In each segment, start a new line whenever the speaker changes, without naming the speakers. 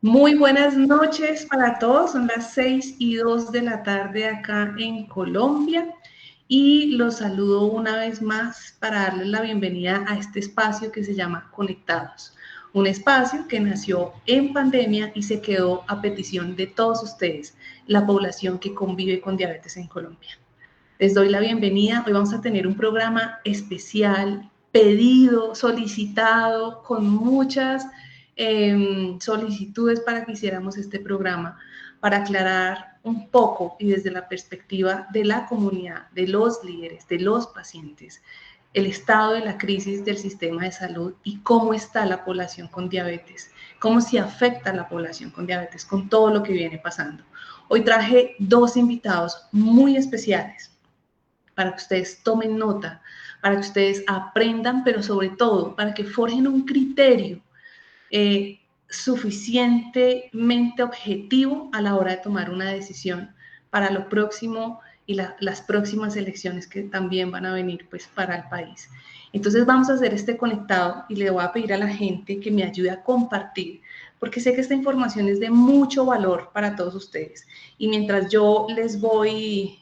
Muy buenas noches para todos, son las 6:02 de la tarde acá en Colombia y los saludo una vez más para darles la bienvenida a este espacio que se llama Conectados, un espacio que nació en pandemia y se quedó a petición de todos ustedes, la población que convive con diabetes en Colombia. Les doy la bienvenida, hoy vamos a tener un programa especial, pedido, solicitado, con muchas solicitudes para que hiciéramos este programa, para aclarar un poco y desde la perspectiva de la comunidad, de los líderes, de los pacientes, el estado de la crisis del sistema de salud y cómo está la población con diabetes, cómo se afecta a la población con diabetes con todo lo que viene pasando. Hoy traje dos invitados muy especiales para que ustedes tomen nota, para que ustedes aprendan, pero sobre todo para que forjen un criterio suficientemente objetivo a la hora de tomar una decisión para lo próximo y las próximas elecciones que también van a venir pues para el país. Entonces vamos a hacer este conectado y le voy a pedir a la gente que me ayude a compartir, porque sé que esta información es de mucho valor para todos ustedes. Y mientras yo les voy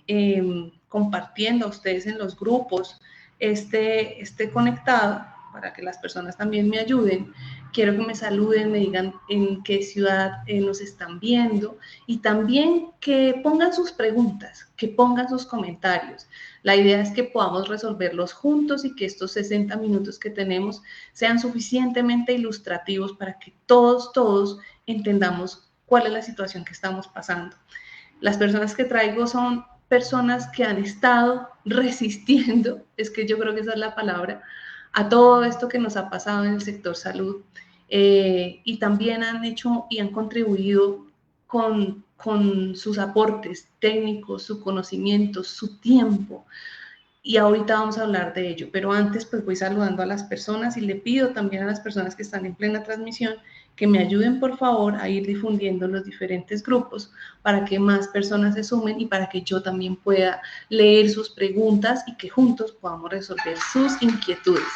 compartiendo a ustedes en los grupos este conectado, para que las personas también me ayuden, quiero que me saluden, me digan en qué ciudad nos están viendo y también que pongan sus preguntas, que pongan sus comentarios. La idea es que podamos resolverlos juntos y que estos 60 minutos que tenemos sean suficientemente ilustrativos para que todos entendamos cuál es la situación que estamos pasando. Las personas que traigo son personas que han estado resistiendo, es que yo creo que esa es la palabra, a todo esto que nos ha pasado en el sector salud, y también han hecho y han contribuido con sus aportes técnicos, su conocimiento, su tiempo, y ahorita vamos a hablar de ello, pero antes pues voy saludando a las personas y le pido también a las personas que están en plena transmisión que me ayuden por favor a ir difundiendo los diferentes grupos para que más personas se sumen y para que yo también pueda leer sus preguntas y que juntos podamos resolver sus inquietudes.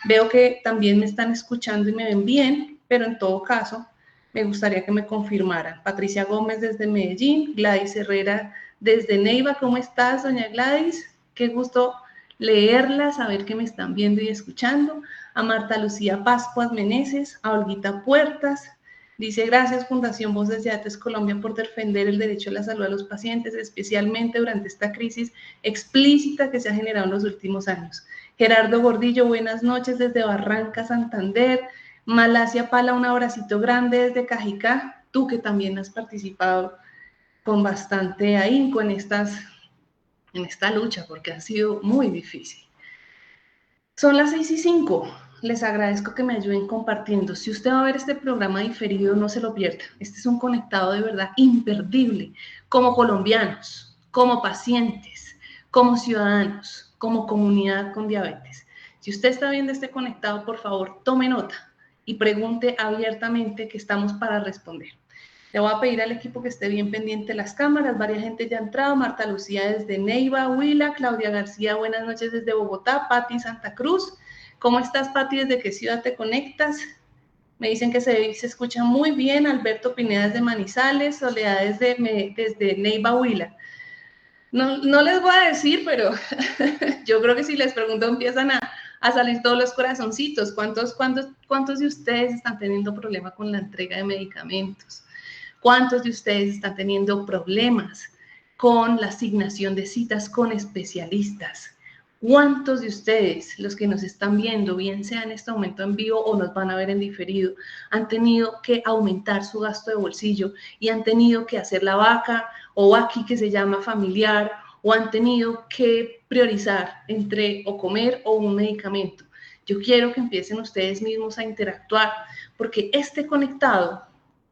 Veo que también me están escuchando y me ven bien, pero en todo caso me gustaría que me confirmaran. Patricia Gómez desde Medellín, Gladys Herrera desde Neiva, ¿cómo estás, doña Gladys? Qué gusto leerla, saber que me están viendo y escuchando. A Marta Lucía Pascuas Meneses, a Olguita Puertas. Dice, gracias Fundación Voces de Diabetes Colombia por defender el derecho a la salud a los pacientes, especialmente durante esta crisis explícita que se ha generado en los últimos años. Gerardo Gordillo, buenas noches desde Barranca, Santander. Malasia Pala, un abracito grande desde Cajicá. Tú que también has participado con bastante ahínco en esta lucha, porque ha sido muy difícil. Son las 6:05. Les agradezco que me ayuden compartiendo. Si usted va a ver este programa diferido, no se lo pierda. Este es un conectado de verdad imperdible, como colombianos, como pacientes, como ciudadanos, como comunidad con diabetes. Si usted está viendo este conectado, por favor, tome nota y pregunte abiertamente, que estamos para responder. Le voy a pedir al equipo que esté bien pendiente de las cámaras. Varias gente ya ha entrado. Marta Lucía desde Neiva, Huila. Claudia García, buenas noches desde Bogotá. Pati Santa Cruz. ¿Cómo estás, Pati? ¿Desde qué ciudad te conectas? Me dicen que se escucha muy bien. Alberto Pineda desde Manizales. Soledad desde Neiva, Huila. No les voy a decir, pero yo creo que si les pregunto empiezan a salir todos los corazoncitos. ¿Cuántos de ustedes están teniendo problema con la entrega de medicamentos? ¿Cuántos de ustedes están teniendo problemas con la asignación de citas con especialistas? ¿Cuántos de ustedes, los que nos están viendo, bien sea en este momento en vivo o nos van a ver en diferido, han tenido que aumentar su gasto de bolsillo y han tenido que hacer la vaca o vaqui, que se llama familiar, o han tenido que priorizar entre o comer o un medicamento? Yo quiero que empiecen ustedes mismos a interactuar, porque este conectado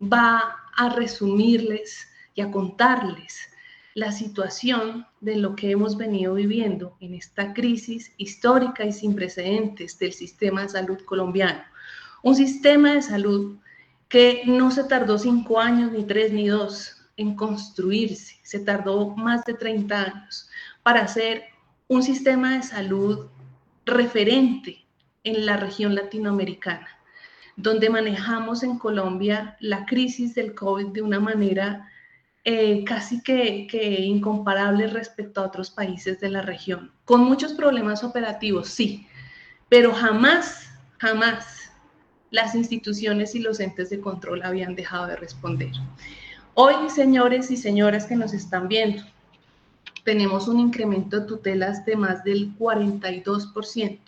va a resumirles y a contarles la situación de lo que hemos venido viviendo en esta crisis histórica y sin precedentes del sistema de salud colombiano. Un sistema de salud que no se tardó 5 años, ni 3, ni 2 en construirse, se tardó más de 30 años para hacer un sistema de salud referente en la región latinoamericana. donde manejamos en Colombia la crisis del COVID de una manera casi que incomparable respecto a otros países de la región, con muchos problemas operativos, sí, pero jamás, jamás las instituciones y los entes de control habían dejado de responder. Hoy, señores y señoras que nos están viendo, tenemos un incremento de tutelas de más del 42%,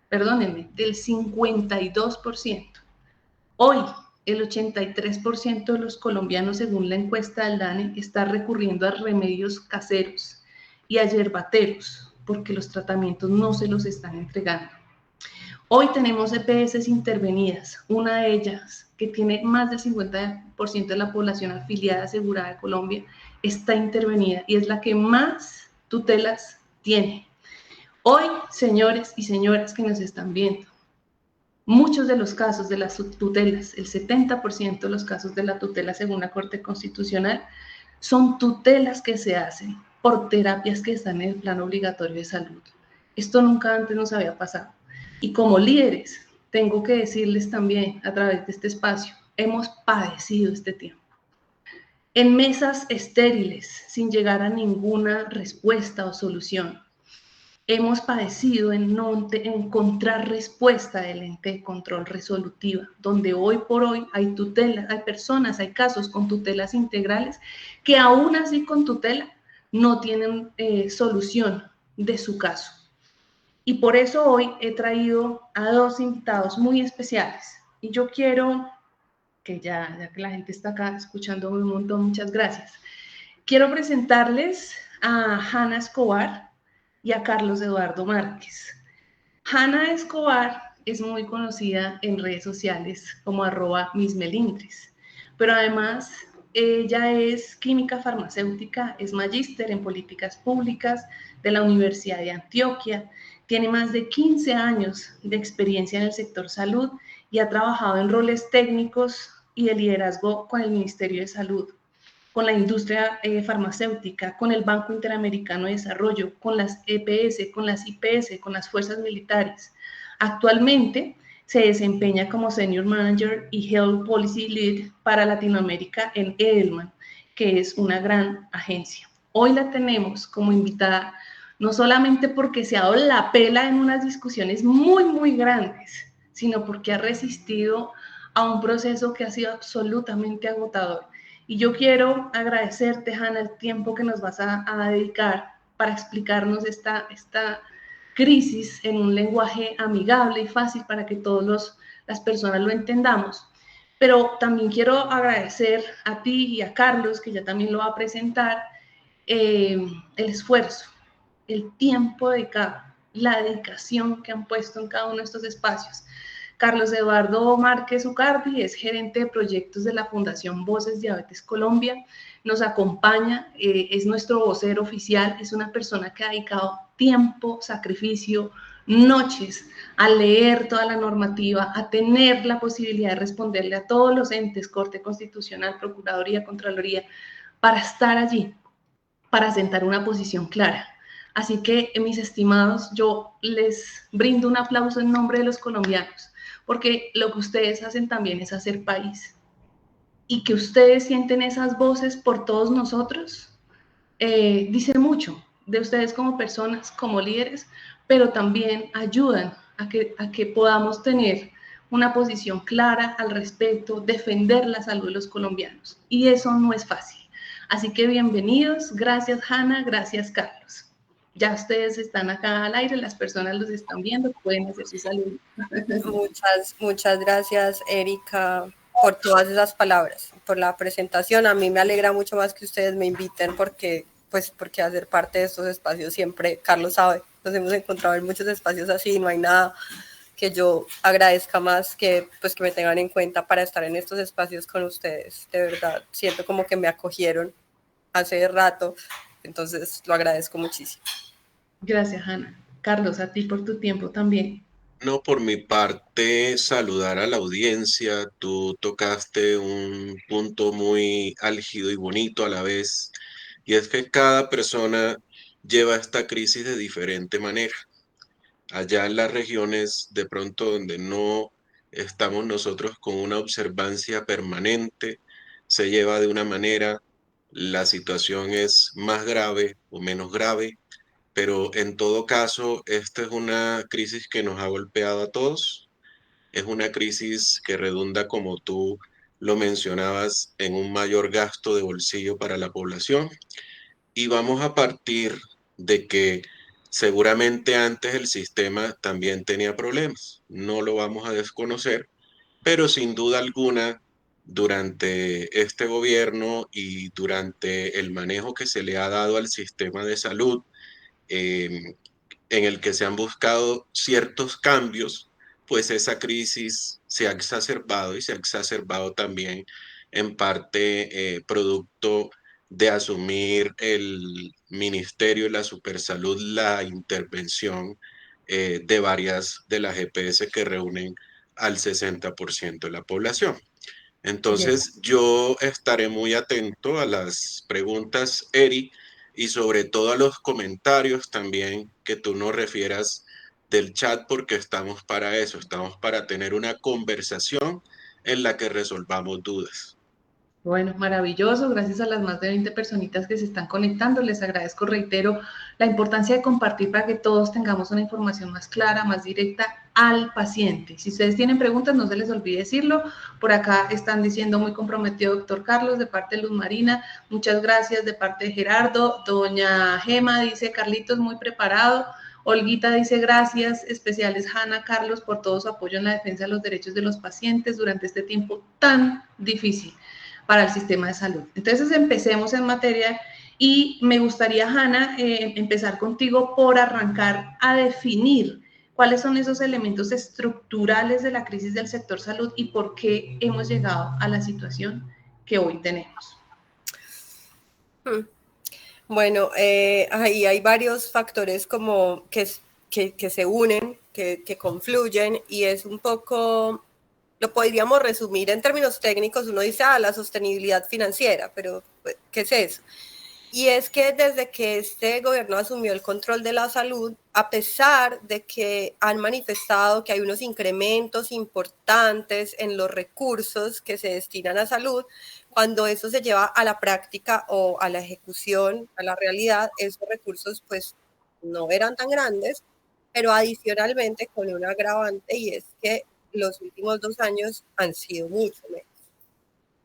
perdónenme, del 52%. Hoy, el 83% de los colombianos, según la encuesta del DANE, está recurriendo a remedios caseros y a yerbateros porque los tratamientos no se los están entregando. Hoy tenemos EPS intervenidas, una de ellas que tiene más del 50% de la población afiliada asegurada de Colombia, está intervenida y es la que más tutelas tiene. Hoy, señores y señoras que nos están viendo, muchos de los casos de las tutelas, el 70% de los casos de la tutela según la Corte Constitucional, son tutelas que se hacen por terapias que están en el plan obligatorio de salud. Esto nunca antes nos había pasado. Y como líderes, tengo que decirles también a través de este espacio, hemos padecido este tiempo. En mesas estériles, sin llegar a ninguna respuesta o solución. Hemos padecido en no encontrar respuesta del ente de control resolutiva, donde hoy por hoy hay tutelas, hay personas, hay casos con tutelas integrales que aún así con tutela no tienen solución de su caso. Y por eso hoy he traído a dos invitados muy especiales. Y yo quiero, que ya que la gente está acá escuchándome un montón, muchas gracias. Quiero presentarles a Hanna Escobar y a Carlos Eduardo Márquez. Hanna Escobar es muy conocida en redes sociales como @mismelindres, pero además ella es química farmacéutica, es magíster en políticas públicas de la Universidad de Antioquia, tiene más de 15 años de experiencia en el sector salud y ha trabajado en roles técnicos y de liderazgo con el Ministerio de Salud, con la industria farmacéutica, con el Banco Interamericano de Desarrollo, con las EPS, con las IPS, con las fuerzas militares. Actualmente se desempeña como Senior Manager y Health Policy Lead para Latinoamérica en Edelman, que es una gran agencia. Hoy la tenemos como invitada, no solamente porque se ha dado la pela en unas discusiones muy, muy grandes, sino porque ha resistido a un proceso que ha sido absolutamente agotador. Y yo quiero agradecerte, Hanna, el tiempo que nos vas a dedicar para explicarnos esta crisis en un lenguaje amigable y fácil para que todas las personas lo entendamos. Pero también quiero agradecer a ti y a Carlos, que ya también lo va a presentar, el esfuerzo, el tiempo dedicado, la dedicación que han puesto en cada uno de estos espacios. Carlos Eduardo Márquez Ucardi es gerente de proyectos de la Fundación Voces Diabetes Colombia, nos acompaña, es nuestro vocero oficial, es una persona que ha dedicado tiempo, sacrificio, noches a leer toda la normativa, a tener la posibilidad de responderle a todos los entes, Corte Constitucional, Procuraduría, Contraloría, para estar allí, para sentar una posición clara. Así que, mis estimados, yo les brindo un aplauso en nombre de los colombianos, porque lo que ustedes hacen también es hacer país. Y que ustedes sienten esas voces por todos nosotros, dice mucho de ustedes como personas, como líderes, pero también ayudan a que podamos tener una posición clara al respecto, defender la salud de los colombianos. Y eso no es fácil. Así que bienvenidos, gracias Hanna, gracias Carlos. Ya ustedes están acá al aire, las personas los están viendo, pueden hacer su saludo.
Muchas gracias, Erika, por todas esas palabras, por la presentación. A mí me alegra mucho más que ustedes me inviten porque hacer parte de estos espacios siempre, Carlos sabe, nos hemos encontrado en muchos espacios así, no hay nada que yo agradezca más que que me tengan en cuenta para estar en estos espacios con ustedes. De verdad, siento como que me acogieron hace rato, entonces lo agradezco muchísimo.
Gracias, Hanna. Carlos, a ti por tu tiempo también.
No, por mi parte, saludar a la audiencia. Tú tocaste un punto muy álgido y bonito a la vez, y es que cada persona lleva esta crisis de diferente manera. Allá en las regiones, de pronto donde no estamos nosotros con una observancia permanente, se lleva de una manera, la situación es más grave o menos grave, pero en todo caso, esta es una crisis que nos ha golpeado a todos, es una crisis que redunda, como tú lo mencionabas, en un mayor gasto de bolsillo para la población. Y vamos a partir de que seguramente antes el sistema también tenía problemas. No lo vamos a desconocer, pero sin duda alguna, durante este gobierno y durante el manejo que se le ha dado al sistema de salud, eh, en el que se han buscado ciertos cambios, pues esa crisis se ha exacerbado y se ha exacerbado también en parte producto de asumir el Ministerio de la Supersalud la intervención de varias de las EPS que reúnen al 60% de la población.
Bien.
Entonces, yo estaré muy atento a las preguntas, Eri, y sobre todo a los comentarios también que tú nos refieras del chat, porque estamos para eso, estamos para tener una conversación en la que resolvamos dudas.
Bueno, maravilloso. Gracias a las más de 20 personitas que se están conectando. Les agradezco, reitero, la importancia de compartir para que todos tengamos una información más clara, más directa al paciente. Si ustedes tienen preguntas, no se les olvide decirlo. Por acá están diciendo muy comprometido, doctor Carlos, de parte de Luz Marina. Muchas gracias de parte de Gerardo. Doña Gema dice, Carlitos, muy preparado. Olguita dice, gracias especiales, Hanna, Carlos, por todo su apoyo en la defensa de los derechos de los pacientes durante este tiempo tan difícil para el sistema de salud. Entonces, empecemos en materia y me gustaría, Hanna, empezar contigo por arrancar a definir cuáles son esos elementos estructurales de la crisis del sector salud y por qué hemos llegado a la situación que hoy tenemos.
Bueno, ahí hay varios factores como que se unen, que confluyen, y es un poco, lo podríamos resumir en términos técnicos. Uno dice, la sostenibilidad financiera, pero ¿qué es eso? Y es que desde que este gobierno asumió el control de la salud, a pesar de que han manifestado que hay unos incrementos importantes en los recursos que se destinan a salud, cuando eso se lleva a la práctica o a la ejecución, a la realidad, esos recursos pues no eran tan grandes, pero adicionalmente con un agravante, y es que los últimos 2 años han sido mucho menos.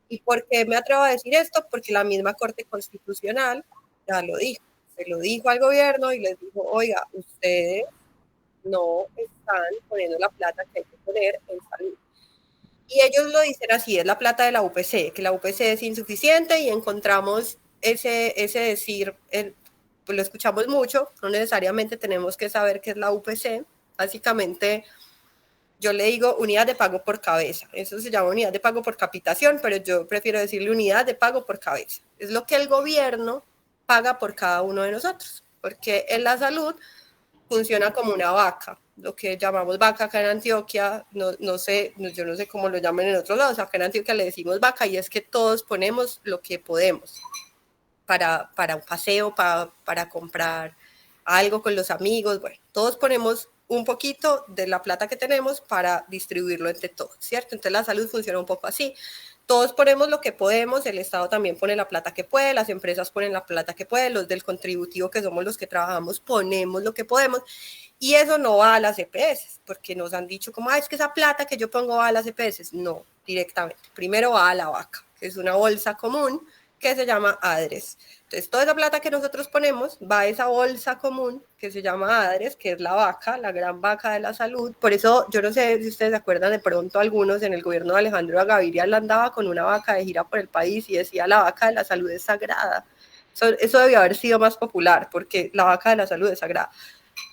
¿Y por qué me atrevo a decir esto? Porque la misma Corte Constitucional ya lo dijo, se lo dijo al gobierno y les dijo, oiga, ustedes no están poniendo la plata que hay que poner en salud. Y ellos lo dicen así, es la plata de la UPC, que la UPC es insuficiente, y encontramos ese decir, pues lo escuchamos mucho, no necesariamente tenemos que saber qué es la UPC, básicamente yo le digo unidad de pago por cabeza, eso se llama unidad de pago por capitación, pero yo prefiero decirle unidad de pago por cabeza. Es lo que el gobierno paga por cada uno de nosotros, porque en la salud funciona como una vaca, lo que llamamos vaca acá en Antioquia, no sé, yo no sé cómo lo llaman en otros lados, acá en Antioquia le decimos vaca, y es que todos ponemos lo que podemos para un paseo, para comprar algo con los amigos, bueno, todos ponemos un poquito de la plata que tenemos para distribuirlo entre todos, ¿cierto? Entonces la salud funciona un poco así. Todos ponemos lo que podemos, el Estado también pone la plata que puede, las empresas ponen la plata que pueden, los del contributivo, que somos los que trabajamos, ponemos lo que podemos, y eso no va a las EPS, porque nos han dicho como, es que esa plata que yo pongo va a las EPS. No, directamente. Primero va a la vaca, que es una bolsa común que se llama ADRES. Entonces, toda esa plata que nosotros ponemos va a esa bolsa común que se llama ADRES, que es la vaca, la gran vaca de la salud. Por eso, yo no sé si ustedes se acuerdan, de pronto algunos en el gobierno de Alejandro Gaviria andaba con una vaca de gira por el país y decía, la vaca de la salud es sagrada. Eso debió haber sido más popular, porque la vaca de la salud es sagrada.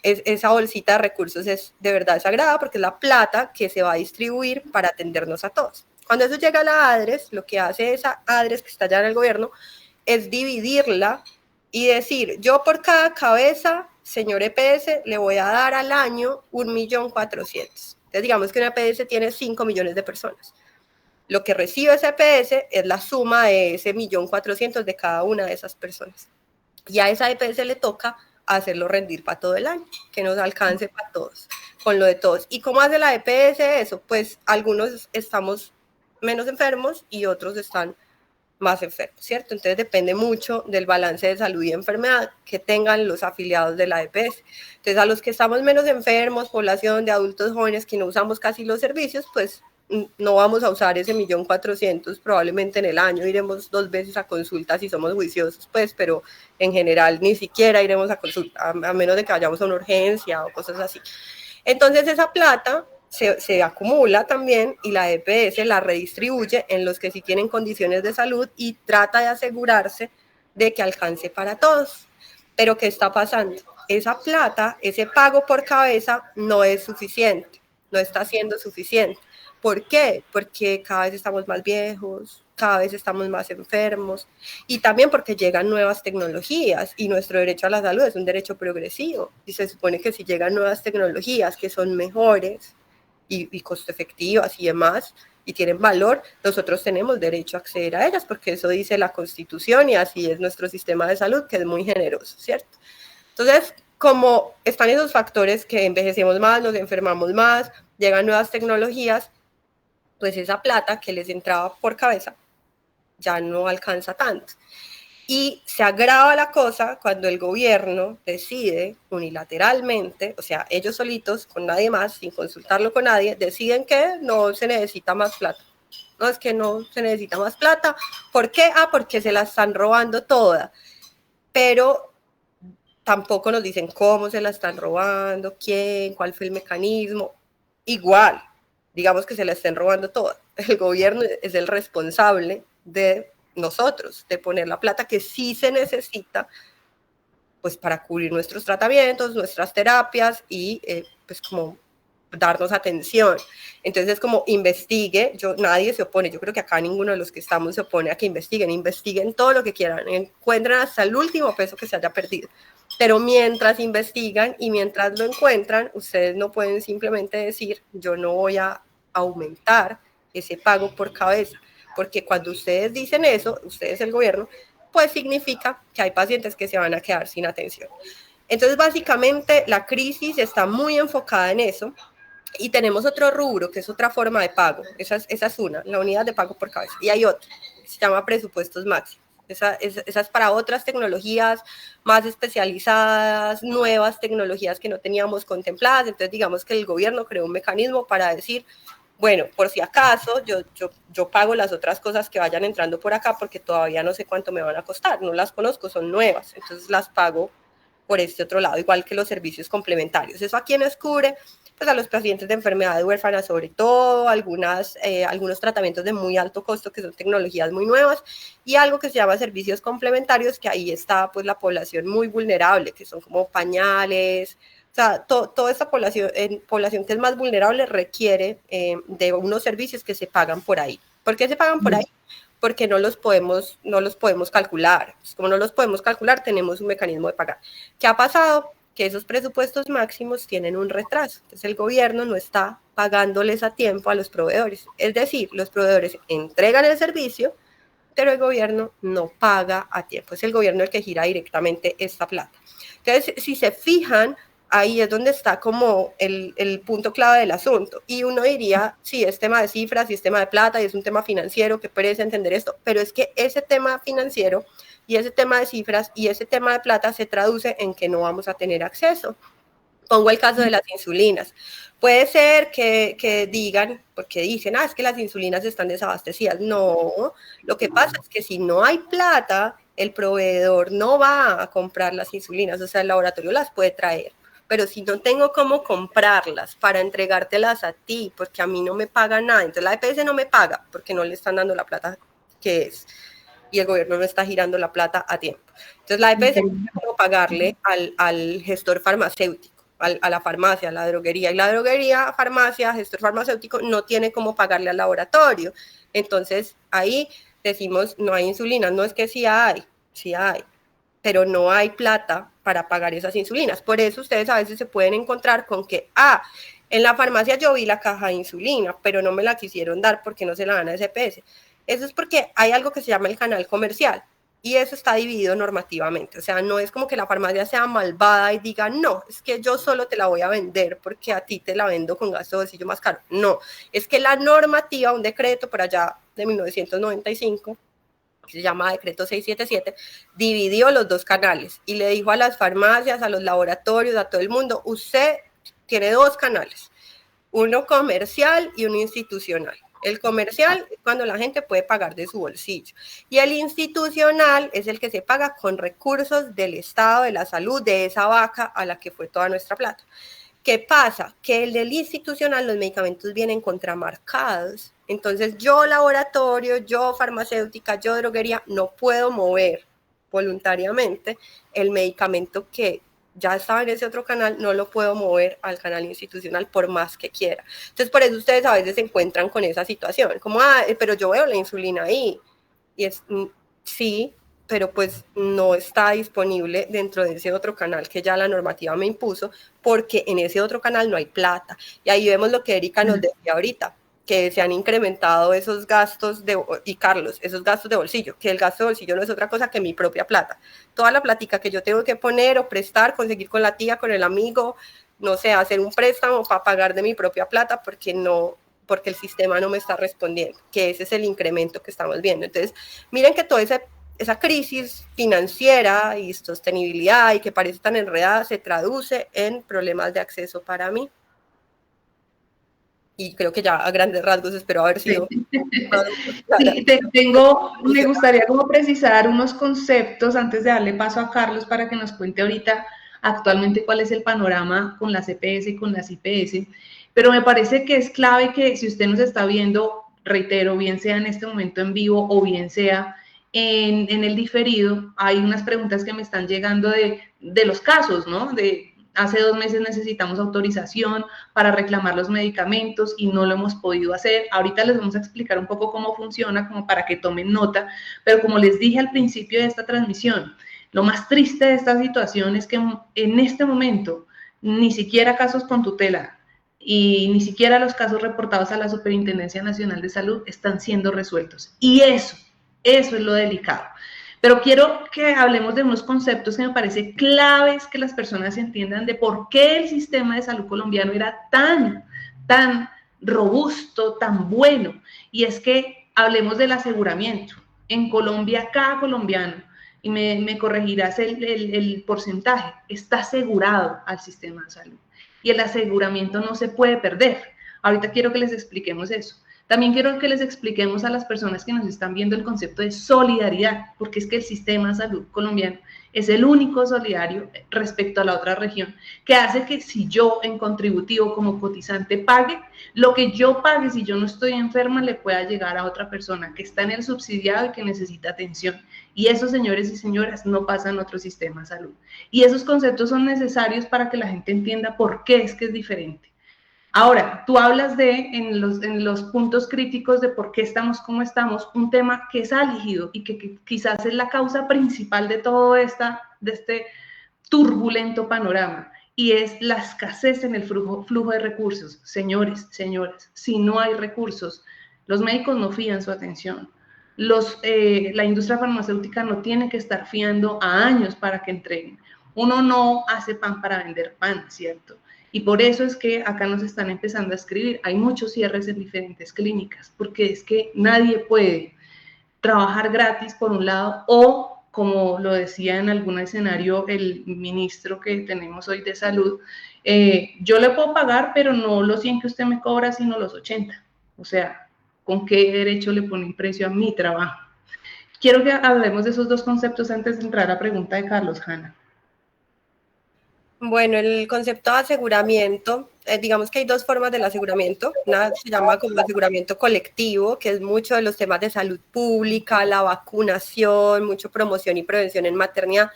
Esa bolsita de recursos es de verdad sagrada, porque es la plata que se va a distribuir para atendernos a todos. Cuando eso llega a la ADRES, lo que hace esa ADRES que está allá en el gobierno es dividirla y decir, yo por cada cabeza, señor EPS, le voy a dar al año 1.400.000. Entonces digamos que una EPS tiene 5 millones de personas. Lo que recibe esa EPS es la suma de ese 1.400.000 de cada una de esas personas. Y a esa EPS le toca hacerlo rendir para todo el año, que nos alcance para todos, con lo de todos. ¿Y cómo hace la EPS eso? Pues algunos estamos menos enfermos y otros están más enfermos, ¿cierto? Entonces depende mucho del balance de salud y enfermedad que tengan los afiliados de la EPS. Entonces a los que estamos menos enfermos, población de adultos jóvenes que no usamos casi los servicios, pues no vamos a usar ese 1.400.000 probablemente en el año, iremos 2 veces a consulta si somos juiciosos, pues, pero en general ni siquiera iremos a consulta, a menos de que vayamos a una urgencia o cosas así. Entonces esa plata se acumula también y la EPS la redistribuye en los que sí tienen condiciones de salud y trata de asegurarse de que alcance para todos. Pero ¿qué está pasando? Esa plata, ese pago por cabeza no es suficiente, no está siendo suficiente. ¿Por qué? Porque cada vez estamos más viejos, cada vez estamos más enfermos y también porque llegan nuevas tecnologías y nuestro derecho a la salud es un derecho progresivo y se supone que si llegan nuevas tecnologías que son mejores y costo efectivas y demás y tienen valor, nosotros tenemos derecho a acceder a ellas porque eso dice la Constitución y así es nuestro sistema de salud que es muy generoso, ¿cierto? Entonces, como están esos factores que envejecemos más, nos enfermamos más, llegan nuevas tecnologías, pues esa plata que les entraba por cabeza ya no alcanza tanto. Y se agrava la cosa cuando el gobierno decide unilateralmente, o sea, ellos solitos, con nadie más, sin consultarlo con nadie, deciden que no se necesita más plata. No, es que no se necesita más plata. ¿Por qué? Ah, porque se la están robando toda. Pero tampoco nos dicen cómo se la están robando, quién, cuál fue el mecanismo. Igual, digamos que se la estén robando toda. El gobierno es el responsable de nosotros, de poner la plata que sí se necesita pues para cubrir nuestros tratamientos, nuestras terapias y pues como darnos atención. Entonces es como investigue, nadie se opone, yo creo que acá ninguno de los que estamos se opone a que investiguen todo lo que quieran, encuentren hasta el último peso que se haya perdido. Pero mientras investigan y mientras lo encuentran, ustedes no pueden simplemente decir, yo no voy a aumentar ese pago por cabeza, porque cuando ustedes dicen eso, ustedes el gobierno, pues significa que hay pacientes que se van a quedar sin atención. Entonces, básicamente, la crisis está muy enfocada en eso y tenemos otro rubro, que es otra forma de pago. Esa es una, la unidad de pago por cabeza. Y hay otra, que se llama presupuestos máximos. Esa es para otras tecnologías más especializadas, nuevas tecnologías que no teníamos contempladas. Entonces, digamos que el gobierno creó un mecanismo para decir, bueno, por si acaso, yo pago las otras cosas que vayan entrando por acá porque todavía no sé cuánto me van a costar, no las conozco, son nuevas, entonces las pago por este otro lado, igual que los servicios complementarios. ¿Eso a quiénes cubre? Pues a los pacientes de enfermedades huérfanas sobre todo, algunos tratamientos de muy alto costo que son tecnologías muy nuevas y algo que se llama servicios complementarios, que ahí está pues la población muy vulnerable, que son como pañales. O sea, toda esta población que es más vulnerable requiere de unos servicios que se pagan por ahí. ¿Por qué se pagan por ahí? Porque no los podemos calcular. Pues como no los podemos calcular, tenemos un mecanismo de pagar. ¿Qué ha pasado? Que esos presupuestos máximos tienen un retraso. Entonces el gobierno no está pagándoles a tiempo a los proveedores. Es decir, los proveedores entregan el servicio, pero el gobierno no paga a tiempo. Es el gobierno el que gira directamente esta plata. Entonces, si se fijan, ahí es donde está como el punto clave del asunto. Y uno diría, sí, es tema de cifras y es tema de plata y es un tema financiero, que parece entender esto, pero es que ese tema financiero y ese tema de cifras y ese tema de plata se traduce en que no vamos a tener acceso. Pongo el caso de las insulinas. Puede ser que digan, porque dicen, es que las insulinas están desabastecidas. No, lo que pasa es que si no hay plata, el proveedor no va a comprar las insulinas, o sea, el laboratorio las puede traer. Pero si no tengo cómo comprarlas para entregártelas a ti, porque a mí no me paga nada, entonces la EPS no me paga porque no le están dando la plata que es, y el gobierno no está girando la plata a tiempo. Entonces la EPS no tiene cómo pagarle al gestor farmacéutico, a la farmacia, a la droguería, y la droguería, farmacia, gestor farmacéutico no tiene cómo pagarle al laboratorio. Entonces ahí decimos, no hay insulina, no es que sí hay, pero no hay plata para pagar esas insulinas. Por eso ustedes a veces se pueden encontrar con que, en la farmacia yo vi la caja de insulina, pero no me la quisieron dar porque no se la dan a EPS. Eso es porque hay algo que se llama el canal comercial. Y eso está dividido normativamente, o sea, no es como que la farmacia sea malvada y diga, no, es que yo solo te la voy a vender porque a ti te la vendo con gasto de bolsillo más caro. No, es que la normativa, un decreto por allá de 1995, que se llama Decreto 677, dividió los dos canales y le dijo a las farmacias, a los laboratorios, a todo el mundo, usted tiene dos canales, uno comercial y uno institucional. El comercial es cuando la gente puede pagar de su bolsillo y el institucional es el que se paga con recursos del Estado, de la salud, de esa vaca a la que fue toda nuestra plata. ¿Qué pasa? Que el del institucional, los medicamentos vienen contramarcados. Entonces yo laboratorio, yo farmacéutica, yo droguería, no puedo mover voluntariamente el medicamento que ya estaba en ese otro canal, no lo puedo mover al canal institucional por más que quiera. Entonces, por eso ustedes a veces se encuentran con esa situación, como, pero yo veo la insulina ahí. Y es, sí, pero pues no está disponible dentro de ese otro canal que ya la normativa me impuso, porque en ese otro canal no hay plata. Y ahí vemos lo que Erika nos decía ahorita, que se han incrementado esos gastos y Carlos, esos gastos de bolsillo, que el gasto de bolsillo no es otra cosa que mi propia plata. Toda la plática que yo tengo que poner o prestar, conseguir con la tía, con el amigo, no sé, hacer un préstamo para pagar de mi propia plata porque el sistema no me está respondiendo, que ese es el incremento que estamos viendo. Entonces, miren que toda esa crisis financiera y sostenibilidad y que parece tan enredada se traduce en problemas de acceso para mí. Y creo que ya a grandes rasgos espero haber sido...
Sí, me gustaría como precisar unos conceptos antes de darle paso a Carlos para que nos cuente ahorita actualmente cuál es el panorama con las EPS y con las IPS, pero me parece que es clave que si usted nos está viendo, reitero, bien sea en este momento en vivo o bien sea en el diferido, hay unas preguntas que me están llegando de los casos, ¿no? Hace 2 meses necesitamos autorización para reclamar los medicamentos y no lo hemos podido hacer. Ahorita les vamos a explicar un poco cómo funciona, como para que tomen nota, pero como les dije al principio de esta transmisión, lo más triste de esta situación es que en este momento ni siquiera casos con tutela y ni siquiera los casos reportados a la Superintendencia Nacional de Salud están siendo resueltos. Y eso es lo delicado. Pero quiero que hablemos de unos conceptos que me parece claves que las personas entiendan de por qué el sistema de salud colombiano era tan robusto, tan bueno. Y es que hablemos del aseguramiento. En Colombia, cada colombiano, y me corregirás el porcentaje, está asegurado al sistema de salud. Y el aseguramiento no se puede perder. Ahorita quiero que les expliquemos eso. También quiero que les expliquemos a las personas que nos están viendo el concepto de solidaridad, porque es que el sistema de salud colombiano es el único solidario respecto a la otra región, que hace que si yo en contributivo como cotizante pague, lo que yo pague si yo no estoy enferma le pueda llegar a otra persona que está en el subsidiado y que necesita atención. Y eso, señores y señoras, no pasa en otro sistema de salud. Y esos conceptos son necesarios para que la gente entienda por qué es que es diferente. Ahora, tú hablas en los puntos críticos de por qué estamos como estamos, un tema que es álgido y que quizás es la causa principal de todo este turbulento panorama, y es la escasez en el flujo de recursos. Señores, señoras, si no hay recursos, los médicos no fían su atención. La industria farmacéutica no tiene que estar fiando a años para que entreguen. Uno no hace pan para vender pan, ¿cierto? Y por eso es que acá nos están empezando a escribir. Hay muchos cierres en diferentes clínicas, porque es que nadie puede trabajar gratis por un lado, o como lo decía en algún escenario el ministro que tenemos hoy de salud, yo le puedo pagar, pero no los 100 que usted me cobra, sino los 80. O sea, ¿con qué derecho le ponen precio a mi trabajo? Quiero que hablemos de esos dos conceptos antes de entrar a la pregunta de Carlos, Hanna.
Bueno, el concepto de aseguramiento, digamos que hay dos formas del aseguramiento. Una se llama como aseguramiento colectivo, que es mucho de los temas de salud pública, la vacunación, mucho promoción y prevención en maternidad.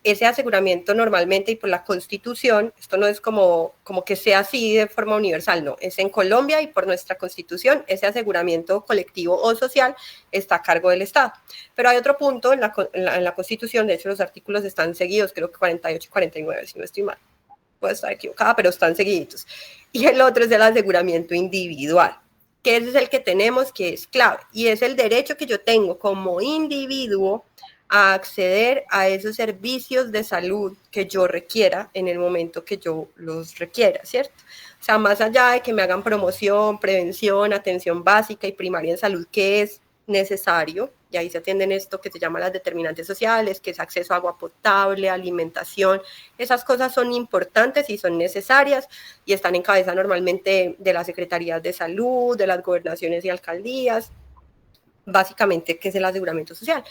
Ese aseguramiento normalmente y por la Constitución, esto no es como que sea así de forma universal, no, es en Colombia y por nuestra Constitución, ese aseguramiento colectivo o social está a cargo del Estado. Pero hay otro punto en la Constitución, de hecho los artículos están seguidos, creo que 48 y 49, si no estoy mal, puedo estar equivocada, pero están seguiditos. Y el otro es el aseguramiento individual, que ese es el que tenemos, que es clave, y es el derecho que yo tengo como individuo a acceder a esos servicios de salud que yo requiera en el momento que yo los requiera, ¿cierto? O sea, más allá de que me hagan promoción, prevención, atención básica y primaria en salud, que es necesario, y ahí se atienden esto que se llama las determinantes sociales, que es acceso a agua potable, alimentación, esas cosas son importantes y son necesarias y están en cabeza normalmente de las secretarías de salud, de las gobernaciones y alcaldías, básicamente que es el aseguramiento social.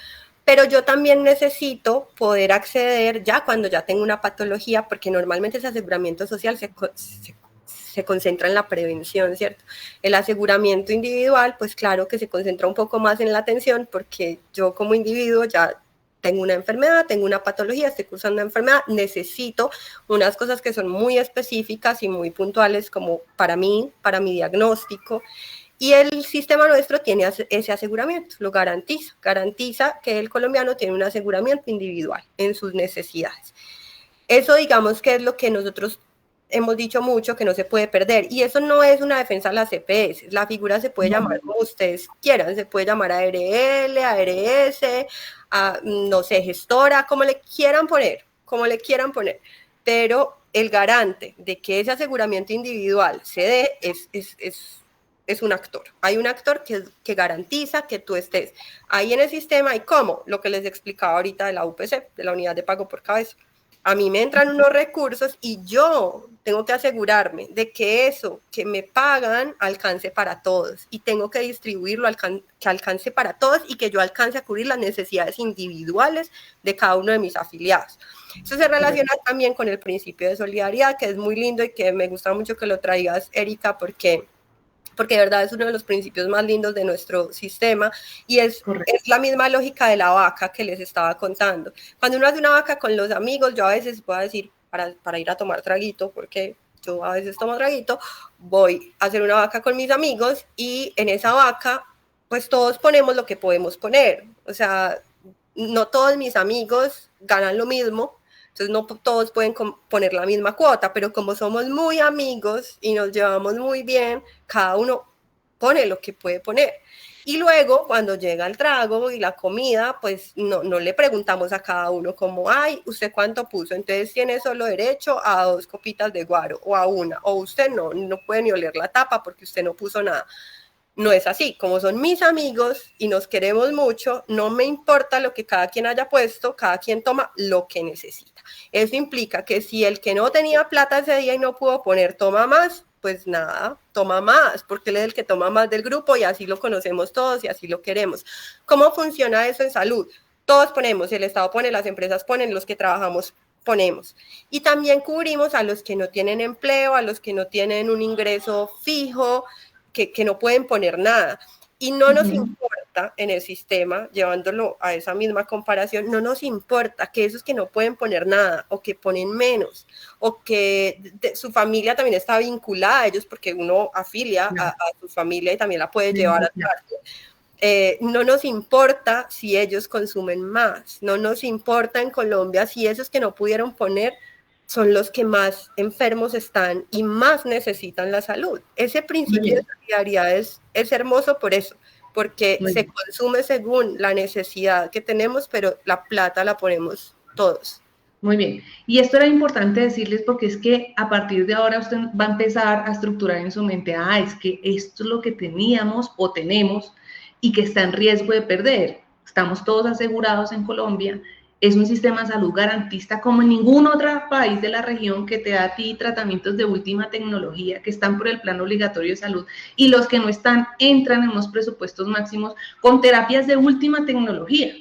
Pero yo también necesito poder acceder ya cuando ya tengo una patología, porque normalmente ese aseguramiento social se concentra en la prevención, ¿cierto? El aseguramiento individual, pues claro que se concentra un poco más en la atención, porque yo como individuo ya tengo una enfermedad, tengo una patología, estoy cursando una enfermedad, necesito unas cosas que son muy específicas y muy puntuales como para mí, para mi diagnóstico. Y el sistema nuestro tiene ese aseguramiento, lo garantiza que el colombiano tiene un aseguramiento individual en sus necesidades. Eso digamos que es lo que nosotros hemos dicho mucho, que no se puede perder, y eso no es una defensa a las EPS, la figura se puede llamar como ustedes quieran, se puede llamar ARL, ARS, no sé, gestora, como le quieran poner, pero el garante de que ese aseguramiento individual se dé es un actor. Hay un actor que garantiza que tú estés ahí en el sistema. ¿Y cómo? Lo que les explicaba ahorita de la UPC, de la unidad de pago por cabeza. A mí me entran unos recursos y yo tengo que asegurarme de que eso que me pagan alcance para todos y tengo que distribuirlo, que alcance para todos y que yo alcance a cubrir las necesidades individuales de cada uno de mis afiliados. Eso se relaciona también con el principio de solidaridad, que es muy lindo y que me gusta mucho que lo traigas, Erika, porque de verdad es uno de los principios más lindos de nuestro sistema y es la misma lógica de la vaca que les estaba contando. Cuando uno hace una vaca con los amigos, yo a veces puedo decir, para ir a tomar traguito, porque yo a veces tomo traguito, voy a hacer una vaca con mis amigos y en esa vaca, pues todos ponemos lo que podemos poner. O sea, no todos mis amigos ganan lo mismo, entonces no todos pueden poner la misma cuota, pero como somos muy amigos y nos llevamos muy bien, cada uno pone lo que puede poner. Y luego, cuando llega el trago y la comida, pues no le preguntamos a cada uno como, ay, ¿usted cuánto puso? Entonces tiene solo derecho a 2 copitas de guaro o a una, o usted no puede ni oler la tapa porque usted no puso nada. No es así, como son mis amigos y nos queremos mucho, no me importa lo que cada quien haya puesto, cada quien toma lo que necesita. Eso implica que si el que no tenía plata ese día y no pudo poner toma más, pues nada, toma más, porque él es el que toma más del grupo y así lo conocemos todos y así lo queremos. ¿Cómo funciona eso en salud? Todos ponemos, el Estado pone, las empresas ponen, los que trabajamos ponemos. Y también cubrimos a los que no tienen empleo, a los que no tienen un ingreso fijo, que no pueden poner nada. Y no nos importa en el sistema, llevándolo a esa misma comparación, no nos importa que esos que no pueden poner nada o que ponen menos o que su familia también está vinculada a ellos porque uno afilia a su familia y también la puede llevar a cárcel. No nos importa si ellos consumen más, no nos importa en Colombia si esos que no pudieron poner son los que más enfermos están y más necesitan la salud. Ese principio de solidaridad es hermoso por eso, porque se consume según la necesidad que tenemos, pero la plata la ponemos todos.
Muy bien. Y esto era importante decirles porque es que a partir de ahora usted va a empezar a estructurar en su mente, es que esto es lo que teníamos o tenemos y que está en riesgo de perder. Estamos todos asegurados en Colombia. Es un sistema de salud garantista como en ningún otro país de la región que te da a ti tratamientos de última tecnología que están por el plan obligatorio de salud y los que no están entran en unos presupuestos máximos con terapias de última tecnología.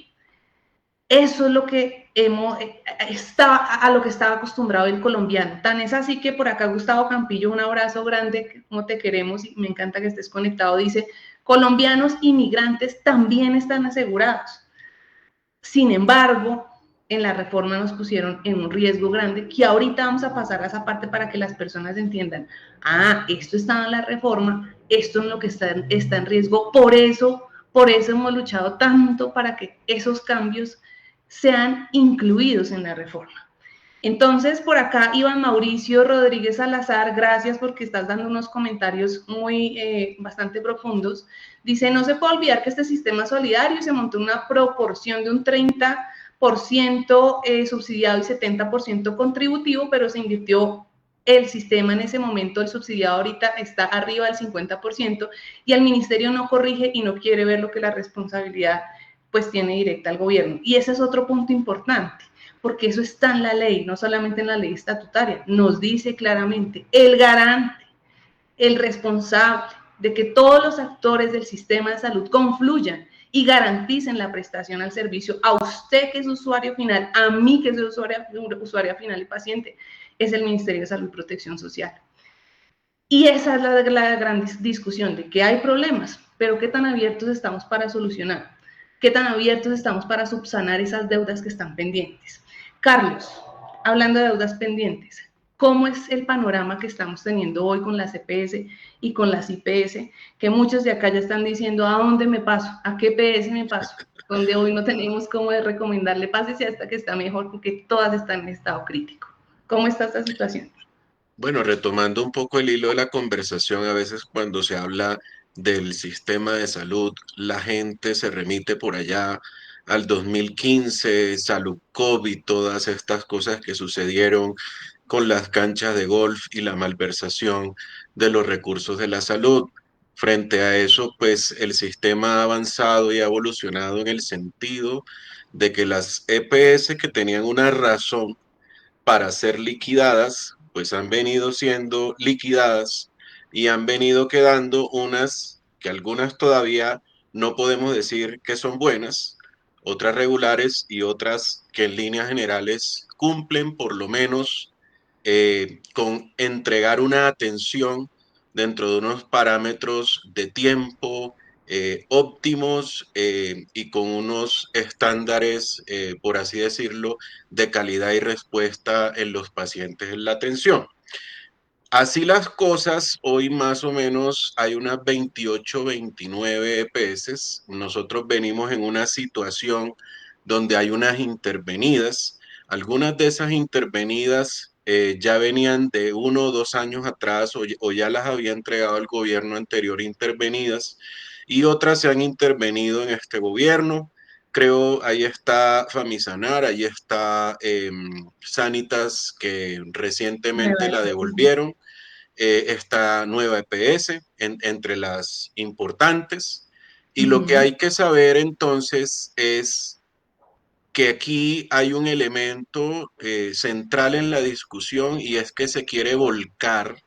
Eso es lo que a lo que estaba acostumbrado el colombiano. Tan es así que por acá Gustavo Campillo, un abrazo grande, como te queremos y me encanta que estés conectado, dice, colombianos inmigrantes también están asegurados. Sin embargo, en la reforma nos pusieron en un riesgo grande, que ahorita vamos a pasar a esa parte para que las personas entiendan, esto está en la reforma, esto es lo que está en riesgo, por eso hemos luchado tanto para que esos cambios sean incluidos en la reforma. Entonces, por acá, Iván Mauricio Rodríguez Salazar, gracias porque estás dando unos comentarios bastante profundos. Dice, no se puede olvidar que este sistema solidario se montó una proporción de un 30% subsidiado y 70% contributivo, pero se invirtió el sistema en ese momento, el subsidiado ahorita está arriba del 50% y el ministerio no corrige y no quiere ver lo que la responsabilidad pues tiene directa al gobierno. Y ese es otro punto importante, porque eso está en la ley, no solamente en la ley estatutaria, nos dice claramente el garante, el responsable de que todos los actores del sistema de salud confluyan y garanticen la prestación al servicio a usted que es usuario final, a mí que soy usuaria final y paciente, es el Ministerio de Salud y Protección Social. Y esa es la gran discusión de que hay problemas, pero qué tan abiertos estamos para solucionar, qué tan abiertos estamos para subsanar esas deudas que están pendientes. Carlos, hablando de deudas pendientes, ¿cómo es el panorama que estamos teniendo hoy con las EPS y con las IPS? Que muchos de acá ya están diciendo, ¿a dónde me paso? ¿A qué EPS me paso? Donde hoy no tenemos cómo recomendarle pásese hasta que está mejor, porque todas están en estado crítico. ¿Cómo está esta situación?
Bueno, retomando un poco el hilo de la conversación, a veces cuando se habla del sistema de salud, la gente se remite por allá al 2015, salud COVID, todas estas cosas que sucedieron con las canchas de golf y la malversación de los recursos de la salud. Frente a eso, pues el sistema ha avanzado y ha evolucionado en el sentido de que las EPS que tenían una razón para ser liquidadas, pues han venido siendo liquidadas y han venido quedando unas que algunas todavía no podemos decir que son buenas, otras regulares y otras que en líneas generales cumplen por lo menos con entregar una atención dentro de unos parámetros de tiempo óptimos y con unos estándares, por así decirlo, de calidad y respuesta en los pacientes en la atención. Así las cosas, hoy más o menos hay unas 28, 29 EPS. Nosotros venimos en una situación donde hay unas intervenidas. Algunas de esas intervenidas ya venían de 1 o 2 años atrás o ya las había entregado el gobierno anterior intervenidas y otras se han intervenido en este gobierno. Creo, ahí está Famisanar, ahí está Sanitas, que recientemente la devolvieron. Esta nueva EPS entre las importantes. Y lo que hay que saber entonces es que aquí hay un elemento central en la discusión y es que se quiere volcar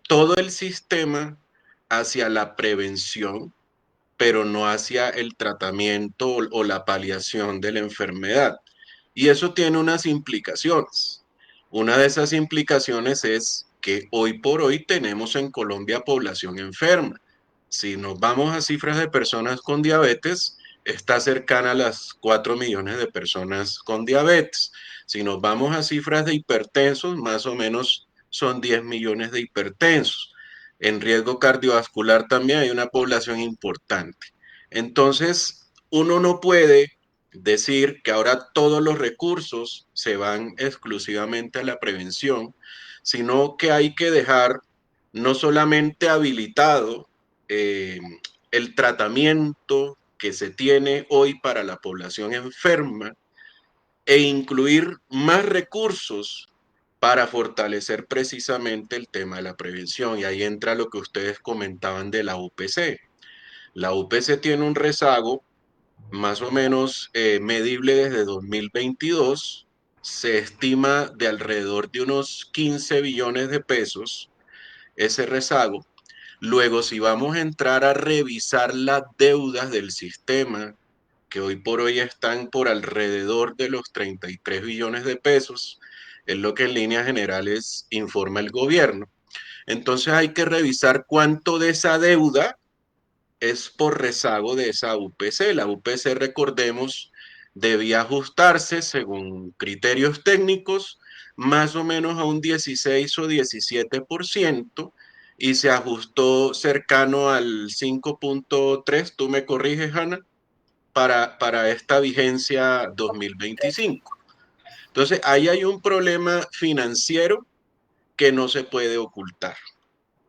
todo el sistema hacia la prevención, pero no hacia el tratamiento o la paliación de la enfermedad. Y eso tiene unas implicaciones. Una de esas implicaciones es que hoy por hoy tenemos en Colombia población enferma. Si nos vamos a cifras de personas con diabetes, está cercana a las 4 millones de personas con diabetes. Si nos vamos a cifras de hipertensos, más o menos son 10 millones de hipertensos. En riesgo cardiovascular también hay una población importante. Entonces, uno no puede decir que ahora todos los recursos se van exclusivamente a la prevención, sino que hay que dejar no solamente habilitado eh, el tratamiento que se tiene hoy para la población enferma e incluir más recursos para fortalecer precisamente el tema de la prevención. Y ahí entra lo que ustedes comentaban de la UPC. La UPC tiene un rezago más o menos medible desde 2022. Se estima de alrededor de unos 15 billones de pesos ese rezago. Luego, si vamos a entrar a revisar las deudas del sistema, que hoy por hoy están por alrededor de los 33 billones de pesos, es lo que en líneas generales informa el gobierno. Entonces hay que revisar cuánto de esa deuda es por rezago de esa UPC. La UPC, recordemos, debía ajustarse según criterios técnicos más o menos a un 16 o 17% y se ajustó cercano al 5.3, tú me corriges, Hanna, para esta vigencia 2025. Entonces, ahí hay un problema financiero que no se puede ocultar.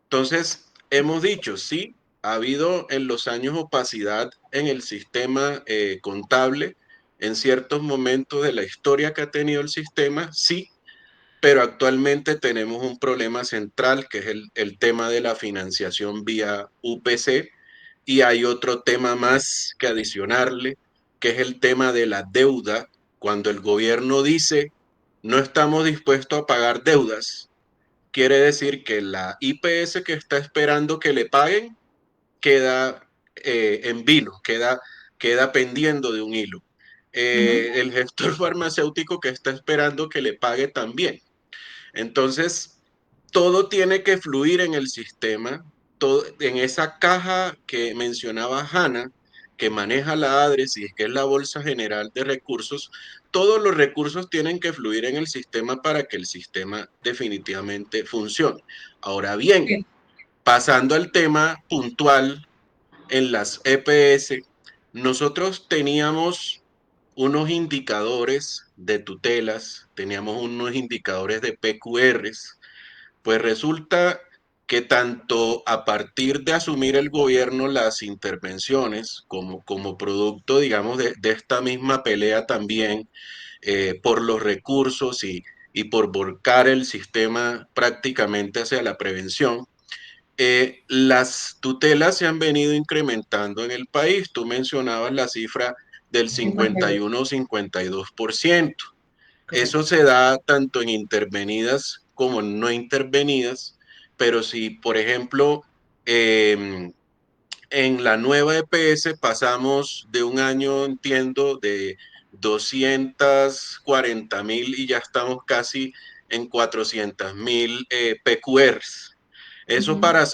Entonces, hemos dicho, sí, ha habido en los años opacidad en el sistema contable, en ciertos momentos de la historia que ha tenido el sistema, sí, pero actualmente tenemos un problema central que es el tema de la financiación vía UPC, y hay otro tema más que adicionarle, que es el tema de la deuda. Cuando el gobierno dice no estamos dispuestos a pagar deudas, quiere decir que la IPS que está esperando que le paguen queda en vilo, queda pendiendo de un hilo. El gestor farmacéutico que está esperando que le pague también. Entonces, todo tiene que fluir en el sistema, todo, en esa caja que mencionaba Hanna, que maneja la ADRES y que es la Bolsa General de Recursos, todos los recursos tienen que fluir en el sistema para que el sistema definitivamente funcione. Ahora bien, pasando al tema puntual en las EPS, nosotros teníamos unos indicadores de tutelas, teníamos unos indicadores de PQRs, pues resulta que tanto a partir de asumir el gobierno las intervenciones, como producto, digamos, de esta misma pelea también por los recursos y por volcar el sistema prácticamente hacia la prevención, las tutelas se han venido incrementando en el país. Tú mencionabas la cifra del 51 o 52%. Eso se da tanto en intervenidas como en no intervenidas, pero si, por ejemplo, en la nueva EPS pasamos de un año, entiendo, de 240.000 y ya estamos casi en 400.000 PQRs. Eso para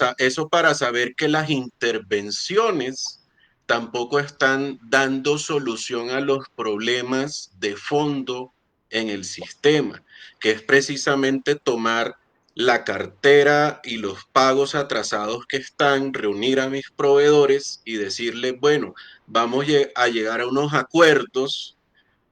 saber que las intervenciones tampoco están dando solución a los problemas de fondo en el sistema, que es precisamente tomar la cartera y los pagos atrasados que están, reunir a mis proveedores y decirles, bueno, vamos a llegar a unos acuerdos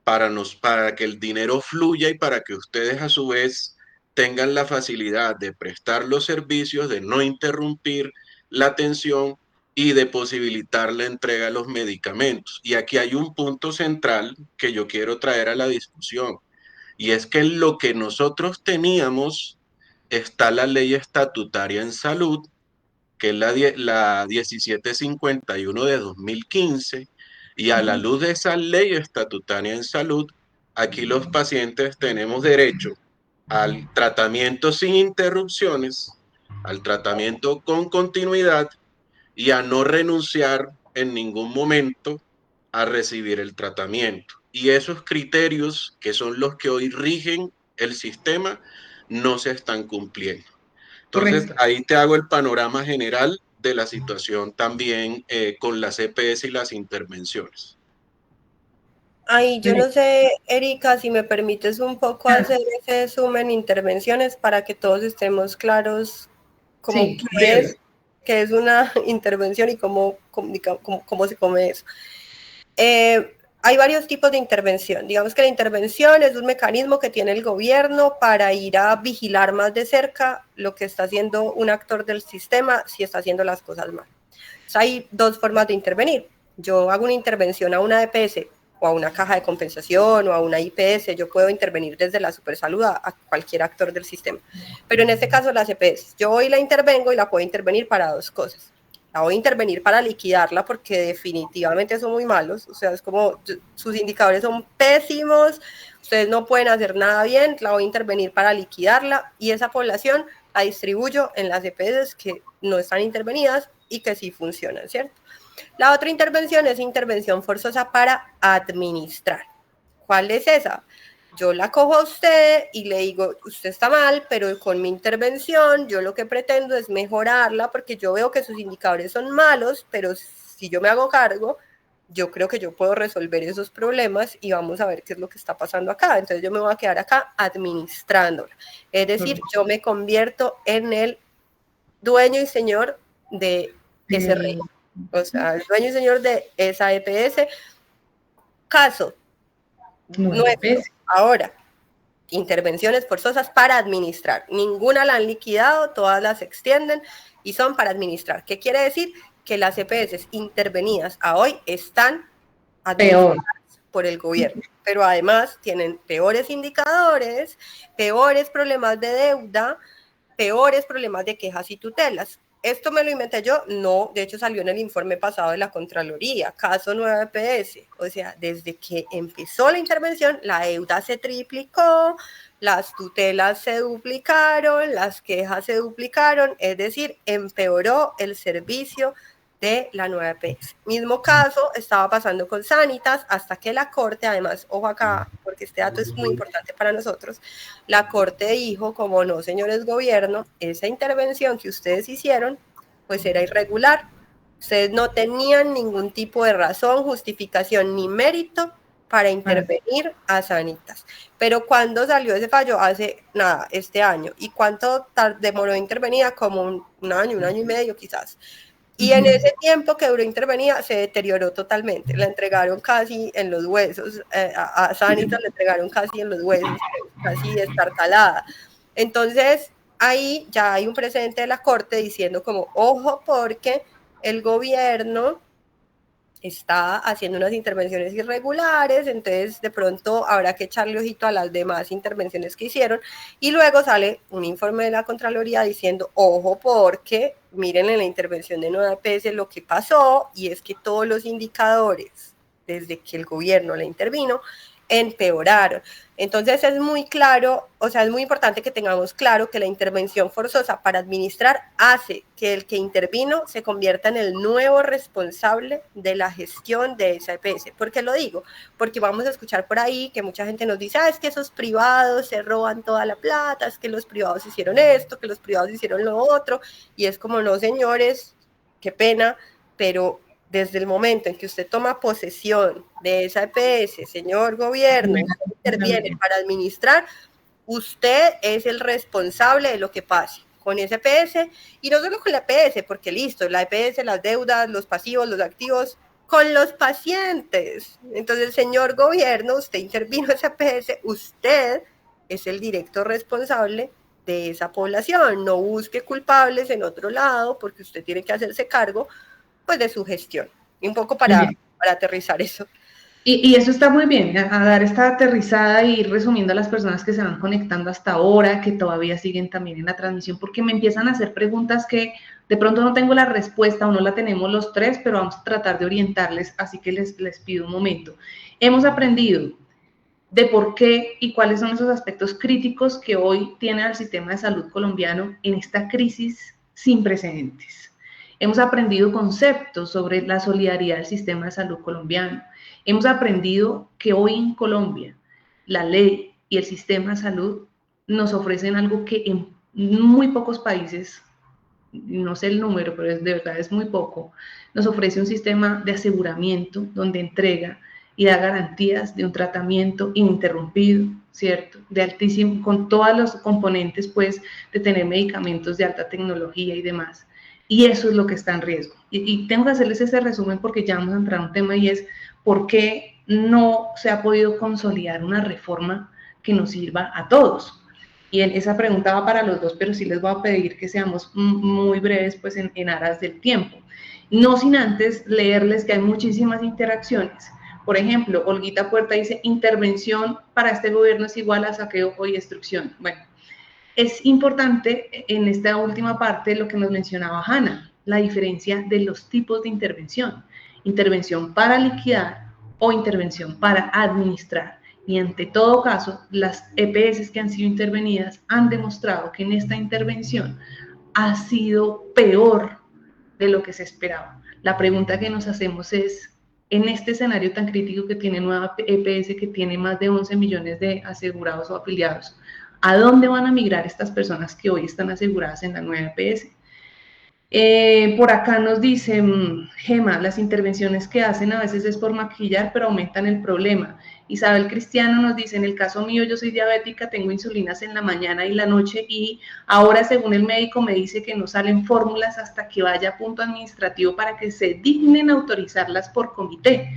para que el dinero fluya y para que ustedes a su vez tengan la facilidad de prestar los servicios, de no interrumpir la atención y de posibilitar la entrega de los medicamentos. Y aquí hay un punto central que yo quiero traer a la discusión, y es que en lo que nosotros teníamos está la ley estatutaria en salud, que es la 1751 de 2015, y a la luz de esa ley estatutaria en salud, aquí los pacientes tenemos derecho al tratamiento sin interrupciones, al tratamiento con continuidad y a no renunciar en ningún momento a recibir el tratamiento. Y esos criterios, que son los que hoy rigen el sistema, no se están cumpliendo. Entonces,
Correcto.
ahí te hago el panorama general de la situación también con las EPS y las intervenciones.
Ay, yo no sé, Erika, si me permites un poco hacer ese resumen, intervenciones, para que todos estemos claros como
Sí, breve.
qué es una intervención y cómo se come eso. Hay varios tipos de intervención. Digamos que la intervención es un mecanismo que tiene el gobierno para ir a vigilar más de cerca lo que está haciendo un actor del sistema si está haciendo las cosas mal. Entonces, hay dos formas de intervenir. Yo hago una intervención a una EPS o a una caja de compensación o a una IPS. Yo puedo intervenir desde la Supersalud a cualquier actor del sistema. Pero en este caso las EPS, yo hoy la intervengo y la puedo intervenir para dos cosas. La voy a intervenir para liquidarla porque definitivamente son muy malos, o sea, es como sus indicadores son pésimos, ustedes no pueden hacer nada bien, la voy a intervenir para liquidarla y esa población la distribuyo en las EPS que no están intervenidas y que sí funcionan, ¿cierto? La otra intervención es intervención forzosa para administrar. ¿Cuál es esa? Yo la cojo a usted y le digo, usted está mal, pero con mi intervención yo lo que pretendo es mejorarla porque yo veo que sus indicadores son malos, pero si yo me hago cargo, yo creo que yo puedo resolver esos problemas y vamos a ver qué es lo que está pasando acá. Entonces yo me voy a quedar acá administrándola. Es decir, yo me convierto en el dueño y señor de ese rey. O sea, el dueño y señor de esa EPS. Caso nuestro. Ahora, intervenciones forzosas para administrar. Ninguna la han liquidado, todas las extienden y son para administrar. ¿Qué quiere decir? Que las EPS intervenidas a hoy están administradas por el gobierno, pero además tienen peores indicadores, peores problemas de deuda, peores problemas de quejas y tutelas. Esto me lo inventé yo, no, de hecho salió en el informe pasado de la Contraloría, caso 9 EPS, o sea, desde que empezó la intervención, la deuda se triplicó, las tutelas se duplicaron, las quejas se duplicaron, es decir, empeoró el servicio de la nueva EPS. Mismo caso estaba pasando con Sanitas, hasta que la Corte, además, ojo acá, porque este dato es muy importante para nosotros, la Corte dijo, como no, señores gobierno, esa intervención que ustedes hicieron, pues era irregular. Ustedes no tenían ningún tipo de razón, justificación ni mérito para intervenir a Sanitas. Pero ¿cuándo salió ese fallo? Hace nada, este año. ¿Y cuánto demoró intervenida? Como un año y medio quizás. Y en ese tiempo que duró intervenida se deterioró totalmente, la entregaron casi en los huesos, a Sanitas le entregaron casi en los huesos, casi destartalada. Entonces ahí ya hay un precedente de la Corte diciendo como, ojo, porque el gobierno está haciendo unas intervenciones irregulares, entonces de pronto habrá que echarle ojito a las demás intervenciones que hicieron, y luego sale un informe de la Contraloría diciendo, ojo, porque miren en la intervención de Nueva EPS lo que pasó, y es que todos los indicadores, desde que el gobierno le intervino, empeoraron. Entonces es muy claro, o sea, es muy importante que tengamos claro que la intervención forzosa para administrar hace que el que intervino se convierta en el nuevo responsable de la gestión de esa EPS. ¿Por qué lo digo? Porque vamos a escuchar por ahí que mucha gente nos dice, es que esos privados se roban toda la plata, es que los privados hicieron esto, que los privados hicieron lo otro, y es como, no, señores, qué pena, pero desde el momento en que usted toma posesión de esa EPS, señor gobierno, interviene para administrar, usted es el responsable de lo que pase con esa EPS, y no solo con la EPS, porque listo, la EPS, las deudas, los pasivos, los activos, con los pacientes. Entonces, señor gobierno, usted intervino en esa EPS, usted es el directo responsable de esa población. No busque culpables en otro lado, porque usted tiene que hacerse cargo pues de su gestión, y un poco para aterrizar eso.
Y eso está muy bien, a dar esta aterrizada y ir resumiendo a las personas que se van conectando hasta ahora, que todavía siguen también en la transmisión, porque me empiezan a hacer preguntas que de pronto no tengo la respuesta o no la tenemos los tres, pero vamos a tratar de orientarles, así que les pido un momento. Hemos aprendido de por qué y cuáles son esos aspectos críticos que hoy tiene el sistema de salud colombiano en esta crisis sin precedentes. Hemos aprendido conceptos sobre la solidaridad del sistema de salud colombiano. Hemos aprendido que hoy en Colombia la ley y el sistema de salud nos ofrecen algo que en muy pocos países, no sé el número, pero de verdad es muy poco, nos ofrece un sistema de aseguramiento donde entrega y da garantías de un tratamiento ininterrumpido, ¿cierto? De altísimo, con todos los componentes, pues, de tener medicamentos de alta tecnología y demás. Y eso es lo que está en riesgo. Y tengo que hacerles ese resumen porque ya vamos a entrar a un tema, y es por qué no se ha podido consolidar una reforma que nos sirva a todos. Y esa pregunta va para los dos, pero sí les voy a pedir que seamos muy breves, pues, en aras del tiempo. No sin antes leerles que hay muchísimas interacciones. Por ejemplo, Olguita Puerta dice, intervención para este gobierno es igual a saqueo o destrucción. Bueno, es importante en esta última parte lo que nos mencionaba Hanna, la diferencia de los tipos de intervención. Intervención para liquidar o intervención para administrar. Y ante todo caso, las EPS que han sido intervenidas han demostrado que en esta intervención ha sido peor de lo que se esperaba. La pregunta que nos hacemos es, en este escenario tan crítico que tiene Nueva EPS, que tiene más de 11 millones de asegurados o afiliados, ¿a dónde van a migrar estas personas que hoy están aseguradas en la nueva EPS? Por acá nos dice Gema, las intervenciones que hacen a veces es por maquillar, pero aumentan el problema. Isabel Cristiano nos dice, en el caso mío yo soy diabética, tengo insulinas en la mañana y la noche, y ahora según el médico me dice que no salen fórmulas hasta que vaya a punto administrativo para que se dignen autorizarlas por comité,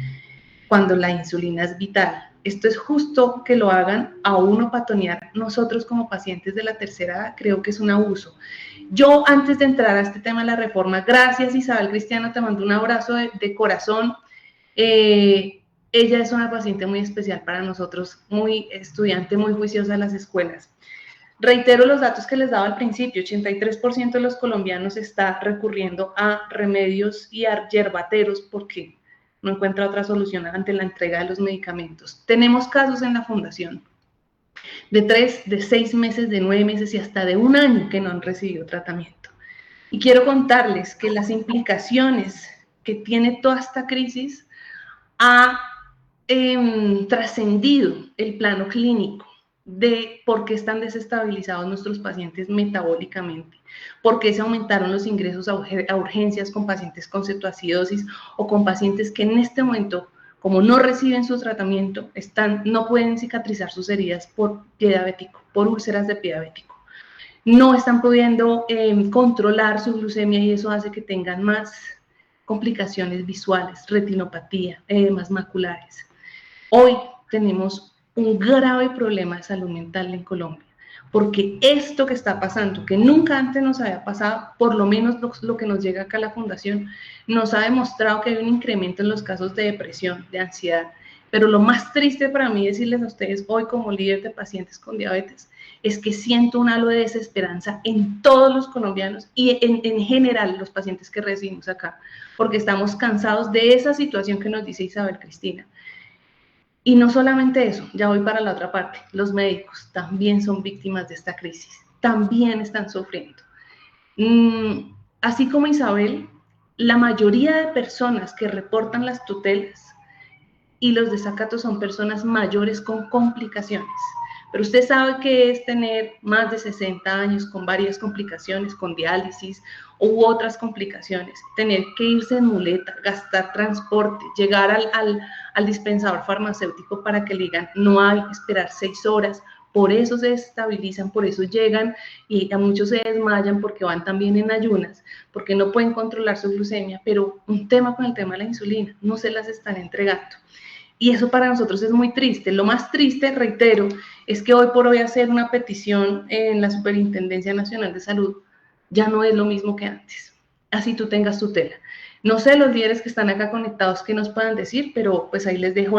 cuando la insulina es vital. Esto es justo que lo hagan a uno patonear. Nosotros como pacientes de la tercera edad creo que es un abuso. Yo, antes de entrar a este tema de la reforma, gracias Isabel Cristiano, te mando un abrazo de corazón. Ella es una paciente muy especial para nosotros, muy estudiante, muy juiciosa en las escuelas. Reitero los datos que les daba al principio, 83% de los colombianos está recurriendo a remedios y a yerbateros porque no encuentra otra solución ante la entrega de los medicamentos. Tenemos casos en la fundación de 3, de 6 meses, de 9 meses y hasta de 1 año que no han recibido tratamiento. Y quiero contarles que las implicaciones que tiene toda esta crisis ha trascendido el plano clínico de por qué están desestabilizados nuestros pacientes metabólicamente, por qué se aumentaron los ingresos a urgencias con pacientes con cetoacidosis o con pacientes que en este momento, como no reciben su tratamiento, no pueden cicatrizar sus heridas por pie diabético, por úlceras de pie diabético. No están pudiendo controlar su glucemia y eso hace que tengan más complicaciones visuales, retinopatía, edemas maculares. Hoy tenemos un grave problema de salud mental en Colombia, porque esto que está pasando, que nunca antes nos había pasado, por lo menos lo que nos llega acá a la Fundación, nos ha demostrado que hay un incremento en los casos de depresión, de ansiedad. Pero lo más triste para mí decirles a ustedes hoy como líder de pacientes con diabetes es que siento un halo de desesperanza en todos los colombianos y en general los pacientes que recibimos acá, porque estamos cansados de esa situación que nos dice Isabel Cristina. Y no solamente eso, ya voy para la otra parte, los médicos también son víctimas de esta crisis, también están sufriendo. Así como Isabel, la mayoría de personas que reportan las tutelas y los desacatos son personas mayores con complicaciones. Pero usted sabe qué es tener más de 60 años con varias complicaciones, con diálisis u otras complicaciones, tener que irse en muleta, gastar transporte, llegar al dispensador farmacéutico para que le digan no hay, esperar 6 horas, por eso se desestabilizan, por eso llegan y a muchos se desmayan porque van también en ayunas, porque no pueden controlar su glucemia, pero un tema con el tema de la insulina, no se las están entregando. Y eso para nosotros es muy triste. Lo más triste, reitero, es que hoy por hoy hacer una petición en la Superintendencia Nacional de Salud ya no es lo mismo que antes. Así tú tengas tutela. No sé los líderes que están acá conectados que nos puedan decir, pero pues ahí les dejo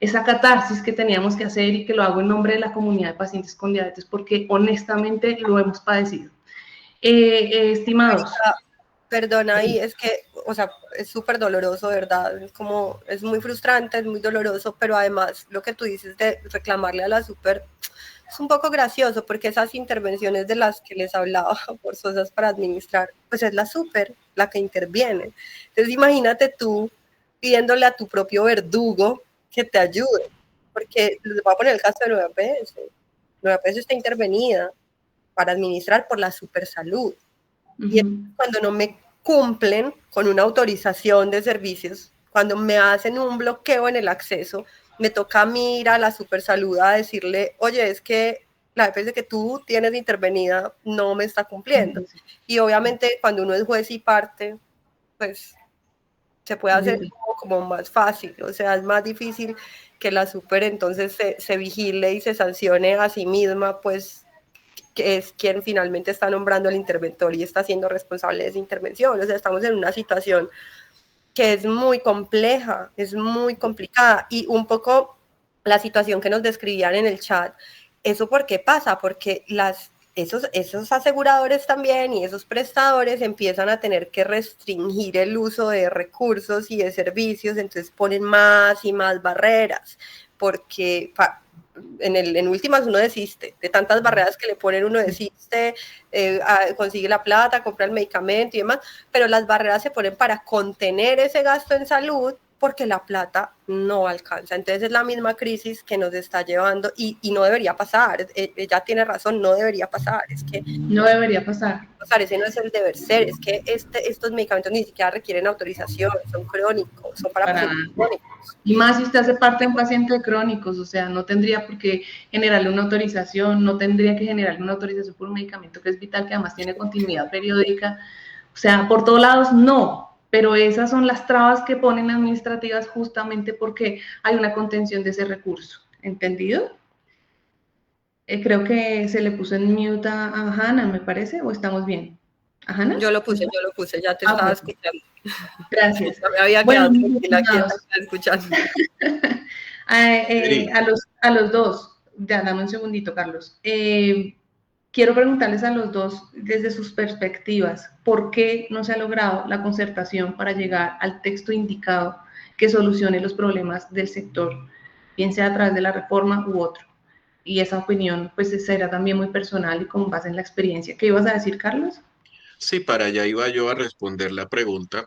esa catarsis que teníamos que hacer y que lo hago en nombre de la comunidad de pacientes con diabetes porque honestamente lo hemos padecido. Estimados.
Perdona, y es que, o sea, es súper doloroso, ¿verdad? Es muy frustrante, es muy doloroso, pero además lo que tú dices de reclamarle a la super es un poco gracioso porque esas intervenciones de las que les hablaba, forzosas para administrar, pues es la super la que interviene. Entonces imagínate tú pidiéndole a tu propio verdugo que te ayude, porque les voy a poner el caso de Nueva EPS. Nueva EPS está intervenida para administrar por la Supersalud. Y cuando no me cumplen con una autorización de servicios, cuando me hacen un bloqueo en el acceso, me toca a mí ir a la Supersalud a decirle, oye, es que la EPS que tú tienes intervenida no me está cumpliendo. Y obviamente cuando uno es juez y parte, pues se puede hacer como más fácil, o sea, es más difícil que la super entonces se vigile y se sancione a sí misma, pues que es quien finalmente está nombrando al interventor y está siendo responsable de esa intervención. O sea, estamos en una situación que es muy compleja, es muy complicada, y un poco la situación que nos describían en el chat, ¿eso por qué pasa? Porque esos aseguradores también y esos prestadores empiezan a tener que restringir el uso de recursos y de servicios, entonces ponen más y más barreras, porque en últimas uno desiste, de tantas barreras que le ponen uno desiste, consigue la plata, compra el medicamento y demás, pero las barreras se ponen para contener ese gasto en salud porque la plata no alcanza. Entonces es la misma crisis que nos está llevando y no debería pasar. Ella tiene razón, no debería pasar. Es que
no debería pasar.
Ese no es el deber ser, es que estos medicamentos ni siquiera requieren autorización, son crónicos, son para pacientes crónicos.
Y más si usted hace parte de un paciente de crónicos, o sea, no tendría por qué generarle una autorización, no tendría que generarle una autorización por un medicamento que es vital, que además tiene continuidad periódica. O sea, por todos lados, no. pero esas son las trabas que ponen administrativas justamente porque hay una contención de ese recurso, ¿entendido? Creo que se le puso en mute a Hanna, me parece, ¿o estamos bien? ¿A Hanna?
Yo lo puse, ya te estaba
Okay.
escuchando.
Gracias.
Me había quedado tranquila quieta escuchando.
A los dos, ya dame un segundito, Carlos. Quiero preguntarles a los dos, desde sus perspectivas, ¿por qué no se ha logrado la concertación para llegar al texto indicado que solucione los problemas del sector, bien sea a través de la reforma u otro? Y esa opinión, pues, será también muy personal y con base en la experiencia. ¿Qué ibas a decir, Carlos?
Sí, para allá iba yo a responder la pregunta.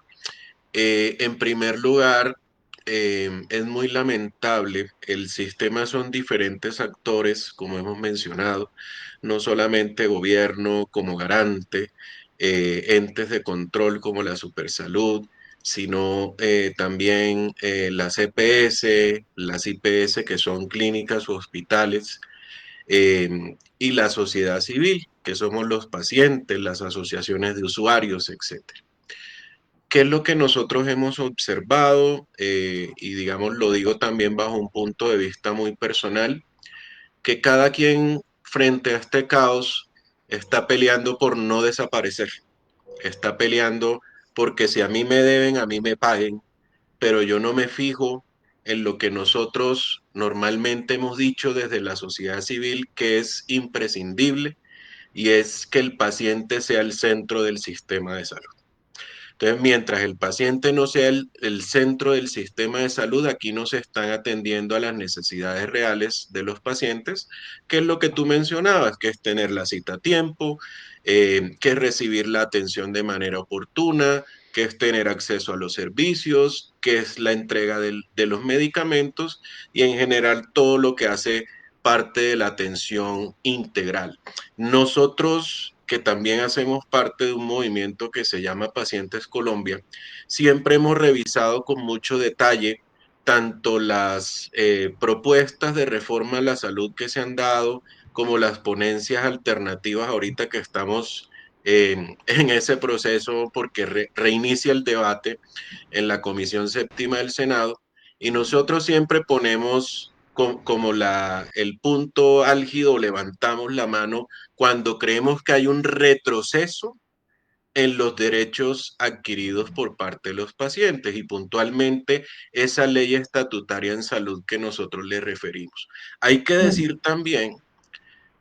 En primer lugar, es muy lamentable. El sistema son diferentes actores, como hemos mencionado, no solamente gobierno como garante, entes de control como la Supersalud, sino también las EPS, las IPS, que son clínicas o hospitales, y la sociedad civil, que somos los pacientes, las asociaciones de usuarios, etcétera. ¿Qué es lo que nosotros hemos observado? Y digamos, lo digo también bajo un punto de vista muy personal, que cada quien frente a este caos está peleando por no desaparecer, está peleando porque si a mí me deben, a mí me paguen, pero yo no me fijo en lo que nosotros normalmente hemos dicho desde la sociedad civil que es imprescindible, y es que el paciente sea el centro del sistema de salud. Entonces, mientras el paciente no sea el centro del sistema de salud, aquí no se están atendiendo a las necesidades reales de los pacientes, que es lo que tú mencionabas, que es tener la cita a tiempo, que es recibir la atención de manera oportuna, que es tener acceso a los servicios, que es la entrega de los medicamentos y en general todo lo que hace parte de la atención integral. Nosotros, que también hacemos parte de un movimiento que se llama Pacientes Colombia, siempre hemos revisado con mucho detalle tanto las propuestas de reforma a la salud que se han dado, como las ponencias alternativas ahorita que estamos en ese proceso porque reinicia el debate en la Comisión Séptima del Senado, y nosotros siempre ponemos como el punto álgido, levantamos la mano cuando creemos que hay un retroceso en los derechos adquiridos por parte de los pacientes, y puntualmente esa ley estatutaria en salud que nosotros le referimos. Hay que decir también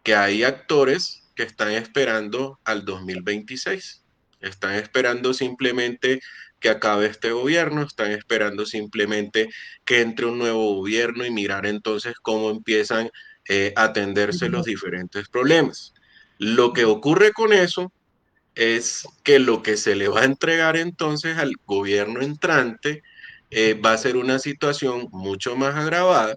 que hay actores que están esperando al 2026, están esperando simplemente que acabe este gobierno, están esperando simplemente que entre un nuevo gobierno y mirar entonces cómo empiezan a atenderse los diferentes problemas. Lo que ocurre con eso es que lo que se le va a entregar entonces al gobierno entrante va a ser una situación mucho más agravada.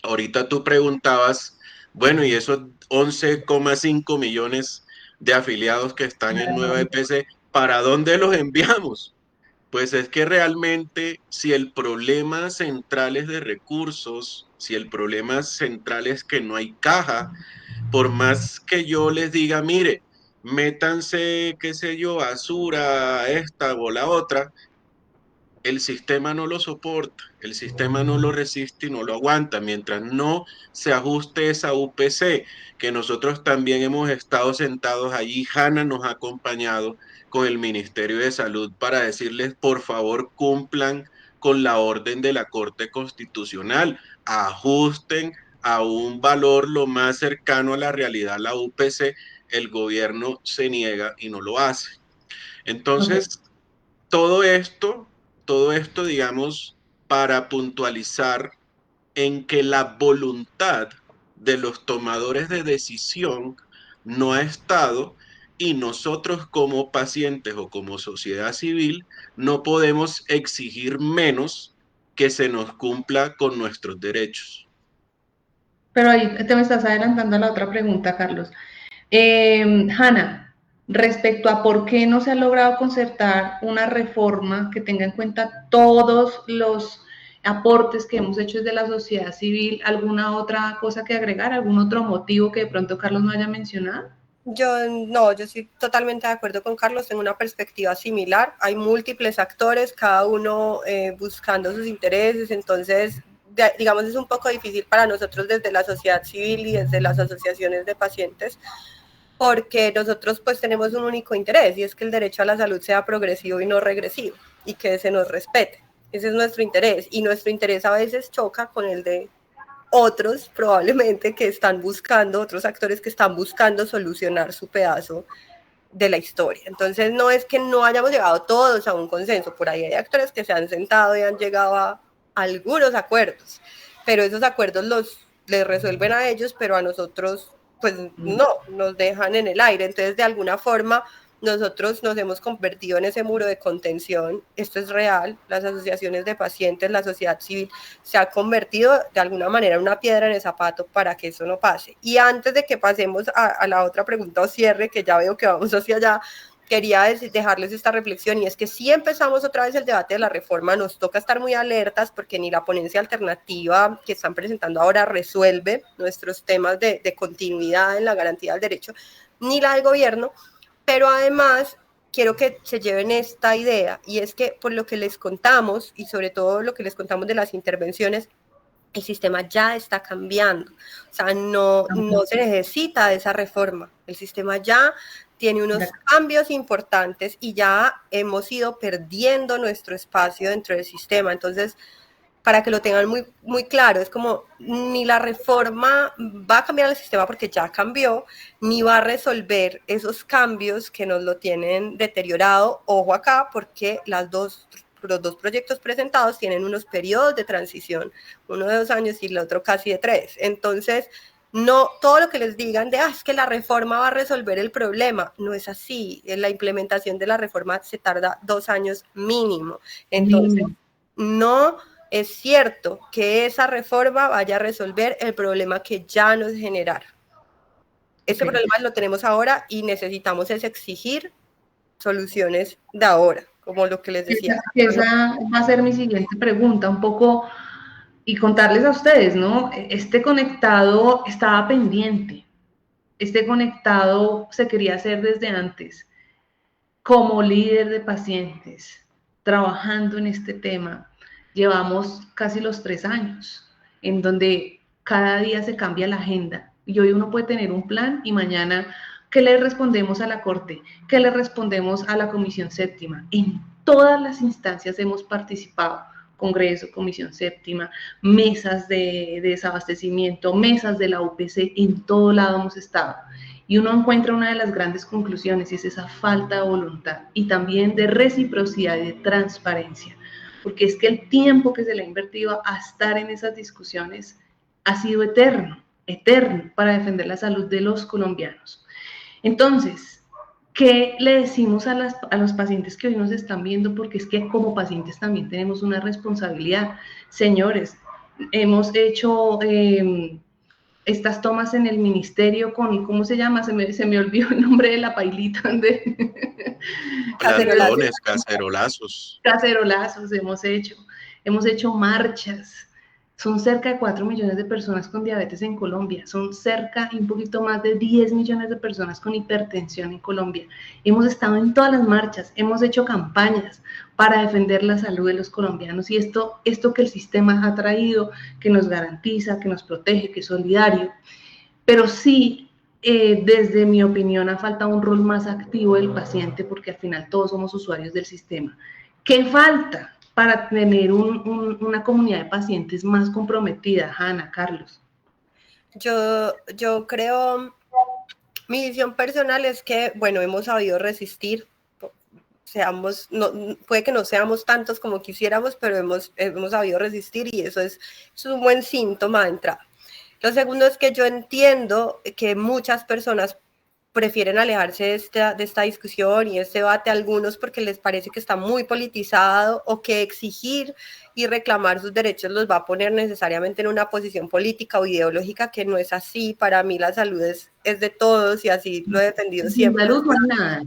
Ahorita tú preguntabas, bueno, y esos 11,5 millones de afiliados que están en Nueva EPC, ¿para dónde los enviamos? Pues es que realmente si el problema central es de recursos, si el problema central es que no hay caja, por más que yo les diga, mire, métanse, qué sé yo, basura, esta o la otra, el sistema no lo soporta, el sistema no lo resiste y no lo aguanta, mientras no se ajuste esa UPC, que nosotros también hemos estado sentados allí. Hanna nos ha acompañado con el Ministerio de Salud para decirles, por favor, cumplan con la orden de la Corte Constitucional, ajusten a un valor lo más cercano a la realidad la UPC. El gobierno se niega y no lo hace. Entonces, todo esto, todo esto, digamos, para puntualizar en que la voluntad de los tomadores de decisión no ha estado, y nosotros como pacientes o como sociedad civil no podemos exigir menos que se nos cumpla con nuestros derechos.
Pero ahí te me estás adelantando a la otra pregunta, Carlos. Hanna, respecto a por qué no se ha logrado concertar una reforma que tenga en cuenta todos los aportes que hemos hecho desde la sociedad civil, ¿alguna otra cosa que agregar? ¿Algún otro motivo que de pronto Carlos no haya mencionado?
Yo estoy totalmente de acuerdo con Carlos, tengo una perspectiva similar, hay múltiples actores, cada uno buscando sus intereses, entonces digamos es un poco difícil para nosotros desde la sociedad civil y desde las asociaciones de pacientes, porque nosotros pues tenemos un único interés y es que el derecho a la salud sea progresivo y no regresivo y que se nos respete. Ese es nuestro interés y nuestro interés a veces choca con el de otros probablemente que están buscando, otros actores que están buscando solucionar su pedazo de la historia. Entonces no es que no hayamos llegado todos a un consenso, por ahí hay actores que se han sentado y han llegado a algunos acuerdos, pero esos acuerdos les resuelven a ellos, pero a nosotros pues no, nos dejan en el aire. Entonces de alguna forma nosotros nos hemos convertido en ese muro de contención, esto es real, las asociaciones de pacientes, la sociedad civil se ha convertido de alguna manera en una piedra en el zapato para que eso no pase. Y antes de que pasemos a la otra pregunta o cierre, que ya veo que vamos hacia allá, quería dejarles esta reflexión y es que si empezamos otra vez el debate de la reforma, nos toca estar muy alertas porque ni la ponencia alternativa que están presentando ahora resuelve nuestros temas de continuidad en la garantía del derecho, ni la del gobierno, pero además quiero que se lleven esta idea y es que por lo que les contamos y sobre todo lo que les contamos de las intervenciones, el sistema ya está cambiando, o sea, no se necesita esa reforma, el sistema ya tiene unos cambios importantes y ya hemos ido perdiendo nuestro espacio dentro del sistema, entonces para que lo tengan muy, muy claro, es como ni la reforma va a cambiar el sistema porque ya cambió, ni va a resolver esos cambios que nos lo tienen deteriorado, ojo acá, porque los dos proyectos presentados tienen unos periodos de transición, uno de 2 años y el otro casi de 3, entonces no todo lo que les digan de es que la reforma va a resolver el problema, no es así, la implementación de la reforma se tarda 2 años mínimo, entonces no es cierto que esa reforma vaya a resolver el problema que ya nos generaron. Ese problema lo tenemos ahora y necesitamos es exigir soluciones de ahora, como lo que les decía.
Esa va a ser mi siguiente pregunta, un poco, y contarles a ustedes, ¿no? Este conectado estaba pendiente, este conectado se quería hacer desde antes, como líder de pacientes, trabajando en este tema. Llevamos casi los 3 años, en donde cada día se cambia la agenda. Y hoy uno puede tener un plan y mañana, ¿qué le respondemos a la Corte? ¿Qué le respondemos a la Comisión Séptima? En todas las instancias hemos participado. Congreso, Comisión Séptima, mesas de desabastecimiento, mesas de la UPC, en todo lado hemos estado. Y uno encuentra una de las grandes conclusiones y es esa falta de voluntad y también de reciprocidad y de transparencia, porque es que el tiempo que se le ha invertido a estar en esas discusiones ha sido eterno, eterno para defender la salud de los colombianos. Entonces, ¿qué le decimos a los pacientes que hoy nos están viendo? Porque es que como pacientes también tenemos una responsabilidad. Señores, hemos hecho estas tomas en el ministerio con, ¿cómo se llama? Se me olvidó el nombre de la pailita.
Cacerolazos.
Cacerolazos hemos hecho marchas. Son cerca de 4 millones de personas con diabetes en Colombia, son cerca y un poquito más de 10 millones de personas con hipertensión en Colombia. Hemos estado en todas las marchas, hemos hecho campañas para defender la salud de los colombianos y esto que el sistema ha traído, que nos garantiza, que nos protege, que es solidario, pero sí, desde mi opinión, ha faltado un rol más activo del paciente porque al final todos somos usuarios del sistema. ¿Qué falta para tener una comunidad de pacientes más comprometida, Hanna, Carlos?
Yo creo, mi visión personal es que, bueno, hemos sabido resistir, puede que no seamos tantos como quisiéramos, pero hemos sabido resistir y eso es un buen síntoma de entrada. Lo segundo es que yo entiendo que muchas personas prefieren alejarse de esta discusión y este debate, algunos porque les parece que está muy politizado o que exigir y reclamar sus derechos los va a poner necesariamente en una posición política o ideológica, que no es así. Para mí la salud es de todos y así lo he defendido siempre.
Salud no hay nada.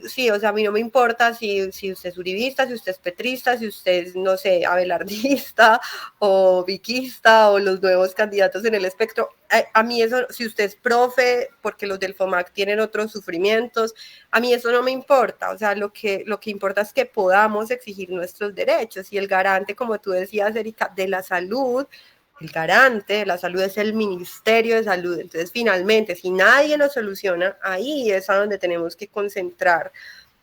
sí, o sea, a mí no me importa si usted es uribista, si usted es petrista, si usted es, no sé, abelardista o viquista o los nuevos candidatos en el espectro. A mí eso, si usted es profe, porque los del FOMAC tienen otros sufrimientos, a mí eso no me importa. O sea, lo que importa es que podamos exigir nuestros derechos, y el garante, como tú decías, Erika, de la salud, el garante de la salud es el Ministerio de Salud. Entonces, finalmente, si nadie lo soluciona, ahí es a donde tenemos que concentrar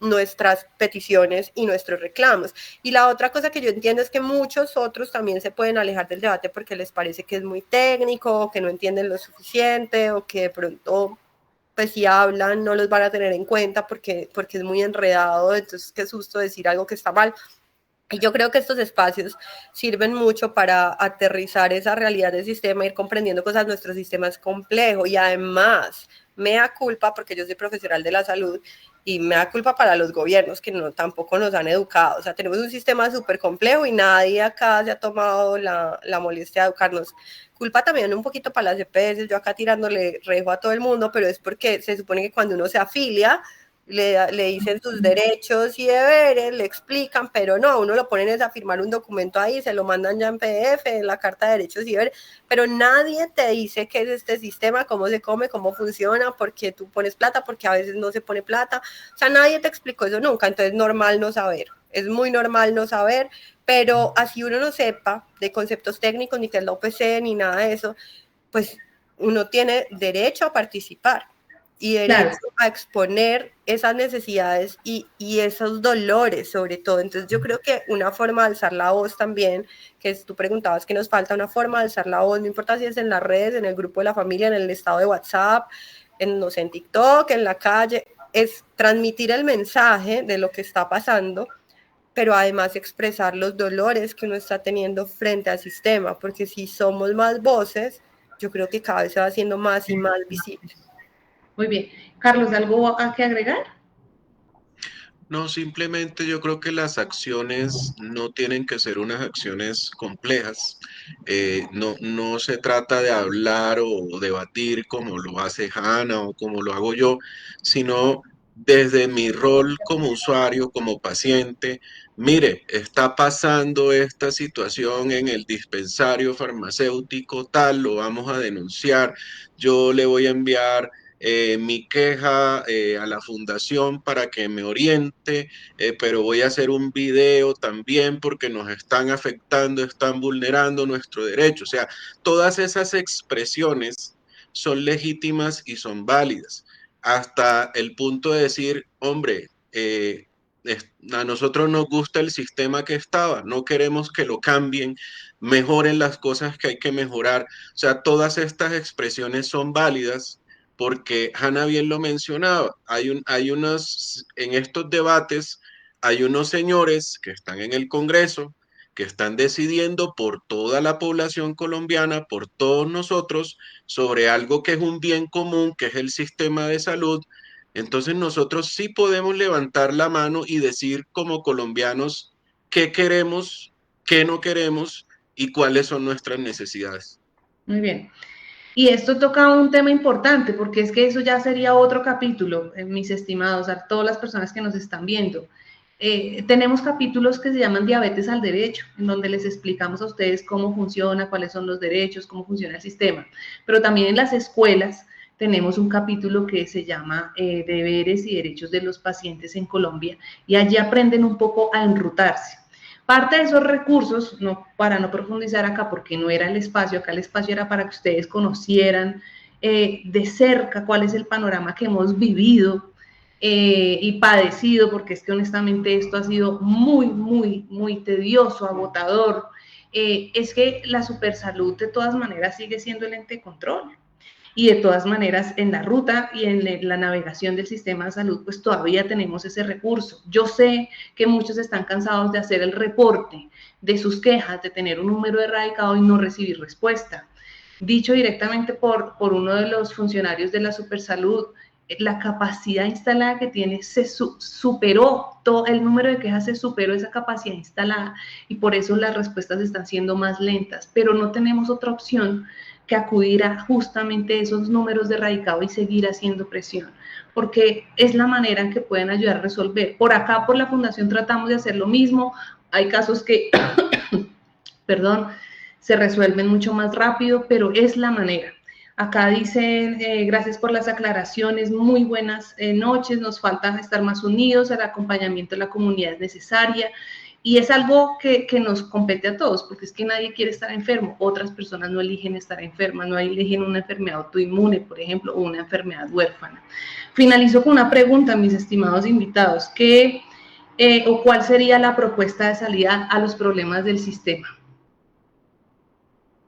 nuestras peticiones y nuestros reclamos. Y la otra cosa que yo entiendo es que muchos otros también se pueden alejar del debate porque les parece que es muy técnico, que no entienden lo suficiente, o que de pronto, pues si hablan, no los van a tener en cuenta porque es muy enredado. Entonces, qué susto decir algo que está mal. Y yo creo que estos espacios sirven mucho para aterrizar esa realidad del sistema, ir comprendiendo cosas. Nuestro sistema es complejo, y además me da culpa, porque yo soy profesional de la salud, y me da culpa para los gobiernos que tampoco nos han educado. O sea, tenemos un sistema súper complejo y nadie acá se ha tomado la molestia de educarnos. Culpa también un poquito para las EPS, yo acá tirándole rejo a todo el mundo, pero es porque se supone que cuando uno se afilia, le dicen sus derechos y deberes, le explican, pero no, uno lo ponen a firmar un documento ahí, se lo mandan ya en PDF, en la Carta de Derechos y Deberes, pero nadie te dice qué es este sistema, cómo se come, cómo funciona, por qué tú pones plata, porque a veces no se pone plata. O sea, nadie te explicó eso nunca. Entonces es normal no saber, es muy normal no saber, pero así uno no sepa de conceptos técnicos, ni que es la OPC, ni nada de eso, pues uno tiene derecho a participar y derecho a exponer esas necesidades y esos dolores, sobre todo. Entonces yo creo que una forma de alzar la voz también, que tú preguntabas que nos falta una forma de alzar la voz, no importa si es en las redes, en el grupo de la familia, en el estado de WhatsApp, no sé, en TikTok, en la calle, es transmitir el mensaje de lo que está pasando, pero además expresar los dolores que uno está teniendo frente al sistema, porque si somos más voces, yo creo que cada vez se va haciendo más y más visible.
Muy bien. Carlos, ¿algo a que agregar?
No, simplemente yo creo que las acciones no tienen que ser unas acciones complejas. No se trata de hablar o debatir como lo hace Hanna o como lo hago yo, sino desde mi rol como usuario, como paciente. Mire, está pasando esta situación en el dispensario farmacéutico tal, lo vamos a denunciar. Yo le voy a enviar mi queja a la fundación para que me oriente, pero voy a hacer un video también porque nos están afectando, están vulnerando nuestro derecho. O sea, todas esas expresiones son legítimas y son válidas, hasta el punto de decir, hombre, a nosotros nos gusta el sistema que estaba, no queremos que lo cambien, mejoren las cosas que hay que mejorar. O sea, todas estas expresiones son válidas porque Hanna bien lo mencionaba, hay unos, en estos debates, hay unos señores que están en el Congreso, que están decidiendo por toda la población colombiana, por todos nosotros, sobre algo que es un bien común, que es el sistema de salud. Entonces nosotros sí podemos levantar la mano y decir como colombianos qué queremos, qué no queremos y cuáles son nuestras necesidades.
Muy bien. Y esto toca un tema importante, porque es que eso ya sería otro capítulo, mis estimados, a todas las personas que nos están viendo. Tenemos capítulos que se llaman Diabetes al Derecho, en donde les explicamos a ustedes cómo funciona, cuáles son los derechos, cómo funciona el sistema. Pero también en las escuelas tenemos un capítulo que se llama Deberes y Derechos de los Pacientes en Colombia, y allí aprenden un poco a enrutarse. Parte de esos recursos, para no profundizar acá, porque no era el espacio, acá el espacio era para que ustedes conocieran de cerca cuál es el panorama que hemos vivido y padecido, porque es que honestamente esto ha sido muy, muy, muy tedioso, agotador. Es que la supersalud de todas maneras sigue siendo el ente de control. Y de todas maneras, en la ruta y en la navegación del sistema de salud, pues todavía tenemos ese recurso. Yo sé que muchos están cansados de hacer el reporte de sus quejas, de tener un número erradicado y no recibir respuesta. Dicho directamente por uno de los funcionarios de la Supersalud, la capacidad instalada que tiene se superó, todo el número de quejas se superó esa capacidad instalada, y por eso las respuestas están siendo más lentas, pero no tenemos otra opción que acudir a justamente esos números de radicado y seguir haciendo presión, porque es la manera en que pueden ayudar a resolver. Por acá, por la Fundación, tratamos de hacer lo mismo. Hay casos que, perdón, se resuelven mucho más rápido, pero es la manera. Acá dicen, gracias por las aclaraciones, muy buenas noches, nos falta estar más unidos, el acompañamiento de la comunidad es necesaria, y es algo que nos compete a todos, porque es que nadie quiere estar enfermo, otras personas no eligen estar enfermas, no eligen una enfermedad autoinmune, por ejemplo, o una enfermedad huérfana. Finalizo con una pregunta, mis estimados invitados, ¿qué o cuál sería la propuesta de salida a los problemas del sistema?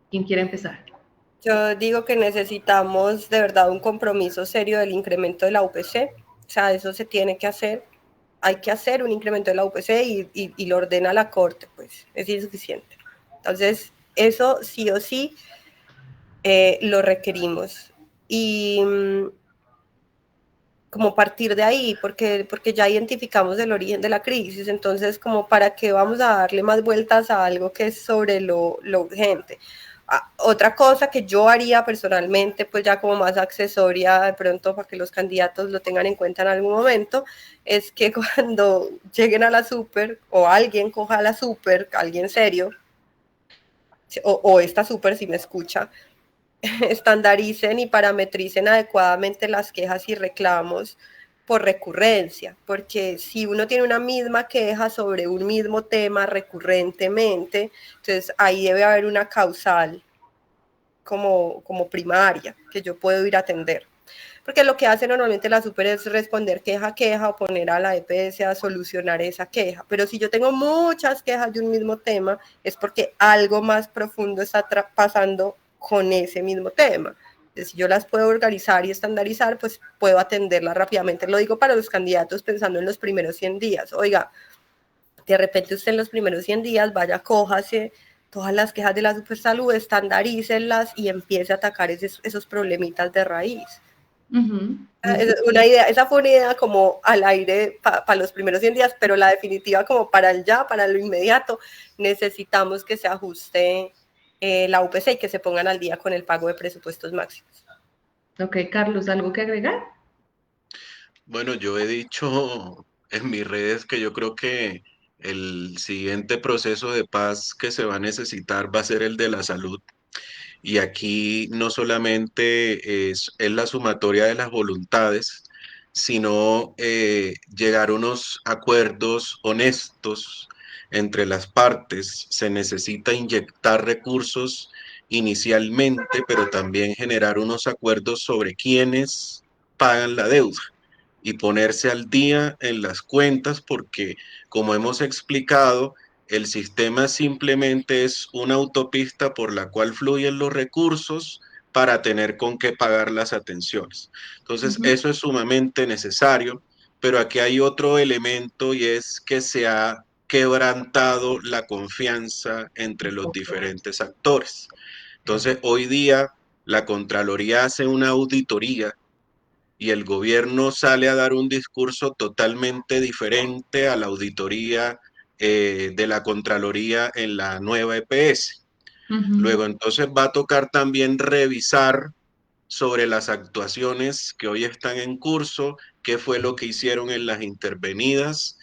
¿Quién quiere empezar?
Yo digo que necesitamos de verdad un compromiso serio del incremento de la UPC, o sea, eso se tiene que hacer, hay que hacer un incremento de la UPC y lo ordena la Corte, pues es insuficiente. Entonces, eso sí o sí lo requerimos. Y como partir de ahí, porque ya identificamos el origen de la crisis, entonces como para qué vamos a darle más vueltas a algo que es sobre lo urgente. Otra cosa que yo haría personalmente, pues ya como más accesoria de pronto para que los candidatos lo tengan en cuenta en algún momento, es que cuando lleguen a la super o alguien coja a la super, alguien serio, o esta super si me escucha, estandaricen y parametricen adecuadamente las quejas y reclamos por recurrencia, porque si uno tiene una misma queja sobre un mismo tema recurrentemente, entonces ahí debe haber una causal como primaria que yo puedo ir a atender. Porque lo que hace normalmente la super es responder queja a queja o poner a la EPS a solucionar esa queja. Pero si yo tengo muchas quejas de un mismo tema, es porque algo más profundo está pasando con ese mismo tema. Entonces, si yo las puedo organizar y estandarizar, pues puedo atenderlas rápidamente. Lo digo para los candidatos pensando en los primeros 100 días. Oiga, de repente usted en los primeros 100 días vaya, cójase todas las quejas de la supersalud, estandarícenlas y empiece a atacar esos problemitas de raíz. Una idea, esa fue una idea como al aire para los primeros 100 días, pero la definitiva como para el ya, para lo inmediato, necesitamos que se ajuste la UPC y que se pongan al día con el pago de presupuestos máximos.
Ok, Carlos, ¿algo que agregar?
Bueno, yo he dicho en mis redes que yo creo que el siguiente proceso de paz que se va a necesitar va a ser el de la salud. Y aquí no solamente es la sumatoria de las voluntades, sino llegar a unos acuerdos honestos entre las partes. Se necesita inyectar recursos inicialmente, pero también generar unos acuerdos sobre quiénes pagan la deuda y ponerse al día en las cuentas, porque como hemos explicado, el sistema simplemente es una autopista por la cual fluyen los recursos para tener con qué pagar las atenciones. Entonces, eso es sumamente necesario, pero aquí hay otro elemento y es que se ha quebrantado la confianza entre los diferentes actores. Entonces, hoy día la Contraloría hace una auditoría y el gobierno sale a dar un discurso totalmente diferente a la auditoría de la Contraloría en la nueva EPS. Luego entonces va a tocar también revisar sobre las actuaciones que hoy están en curso, qué fue lo que hicieron en las intervenidas,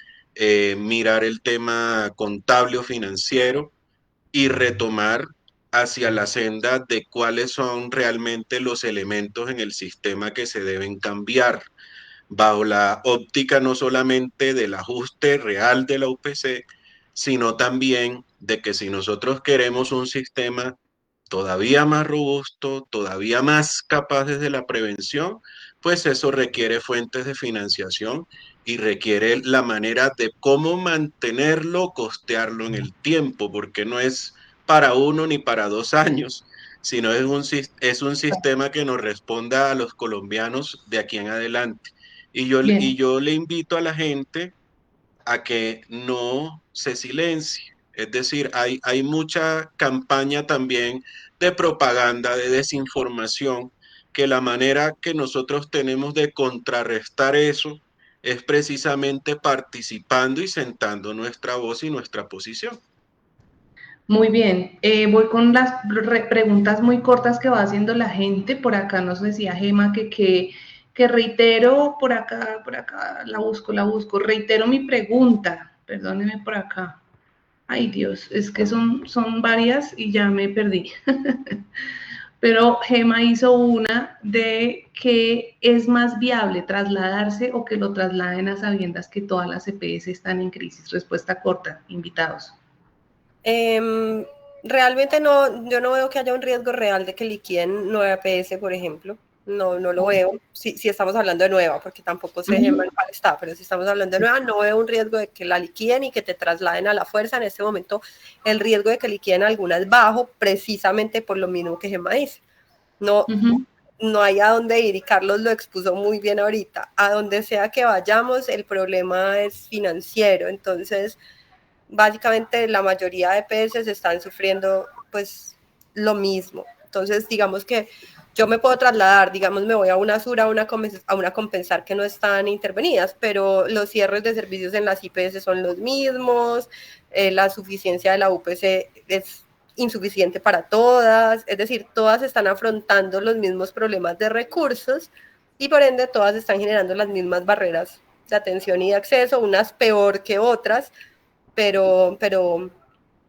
mirar el tema contable o financiero y retomar hacia la senda de cuáles son realmente los elementos en el sistema que se deben cambiar, bajo la óptica no solamente del ajuste real de la UPC, sino también de que si nosotros queremos un sistema todavía más robusto, todavía más capaz de la prevención, pues eso requiere fuentes de financiación y requiere la manera de cómo mantenerlo, costearlo en el tiempo, porque no es para 1 ni para 2 años, sino es un sistema que nos responda a los colombianos de aquí en adelante. Y yo le invito a la gente a que no se silencie. Es decir, hay mucha campaña también de propaganda, de desinformación, que la manera que nosotros tenemos de contrarrestar eso es precisamente participando y sentando nuestra voz y nuestra posición.
Muy bien, voy con las preguntas muy cortas que va haciendo la gente. Por acá nos decía Gema que reitero, por acá, la busco, reitero mi pregunta, perdónenme por acá. Ay Dios, es que son varias y ya me perdí. Pero Gema hizo una de que es más viable trasladarse o que lo trasladen a sabiendas que todas las EPS están en crisis. Respuesta corta, invitados.
Realmente no, yo no veo que haya un riesgo real de que liquiden nueva EPS, por ejemplo. No, no lo veo. Si estamos hablando de nueva, porque tampoco sé en cuál está, pero si estamos hablando de nueva, no veo un riesgo de que la liquiden y que te trasladen a la fuerza. En este momento, el riesgo de que liquiden alguna es bajo, precisamente por lo mismo que Gemma dice. No, no hay a dónde ir, y Carlos lo expuso muy bien ahorita. A donde sea que vayamos, el problema es financiero. Entonces, básicamente la mayoría de EPS están sufriendo pues lo mismo. Entonces, digamos que yo me puedo trasladar, digamos, me voy a una SUR, a una compensar que no están intervenidas, pero los cierres de servicios en las IPS son los mismos, la suficiencia de la UPC es insuficiente para todas, es decir, todas están afrontando los mismos problemas de recursos y por ende todas están generando las mismas barreras de atención y de acceso, unas peor que otras, pero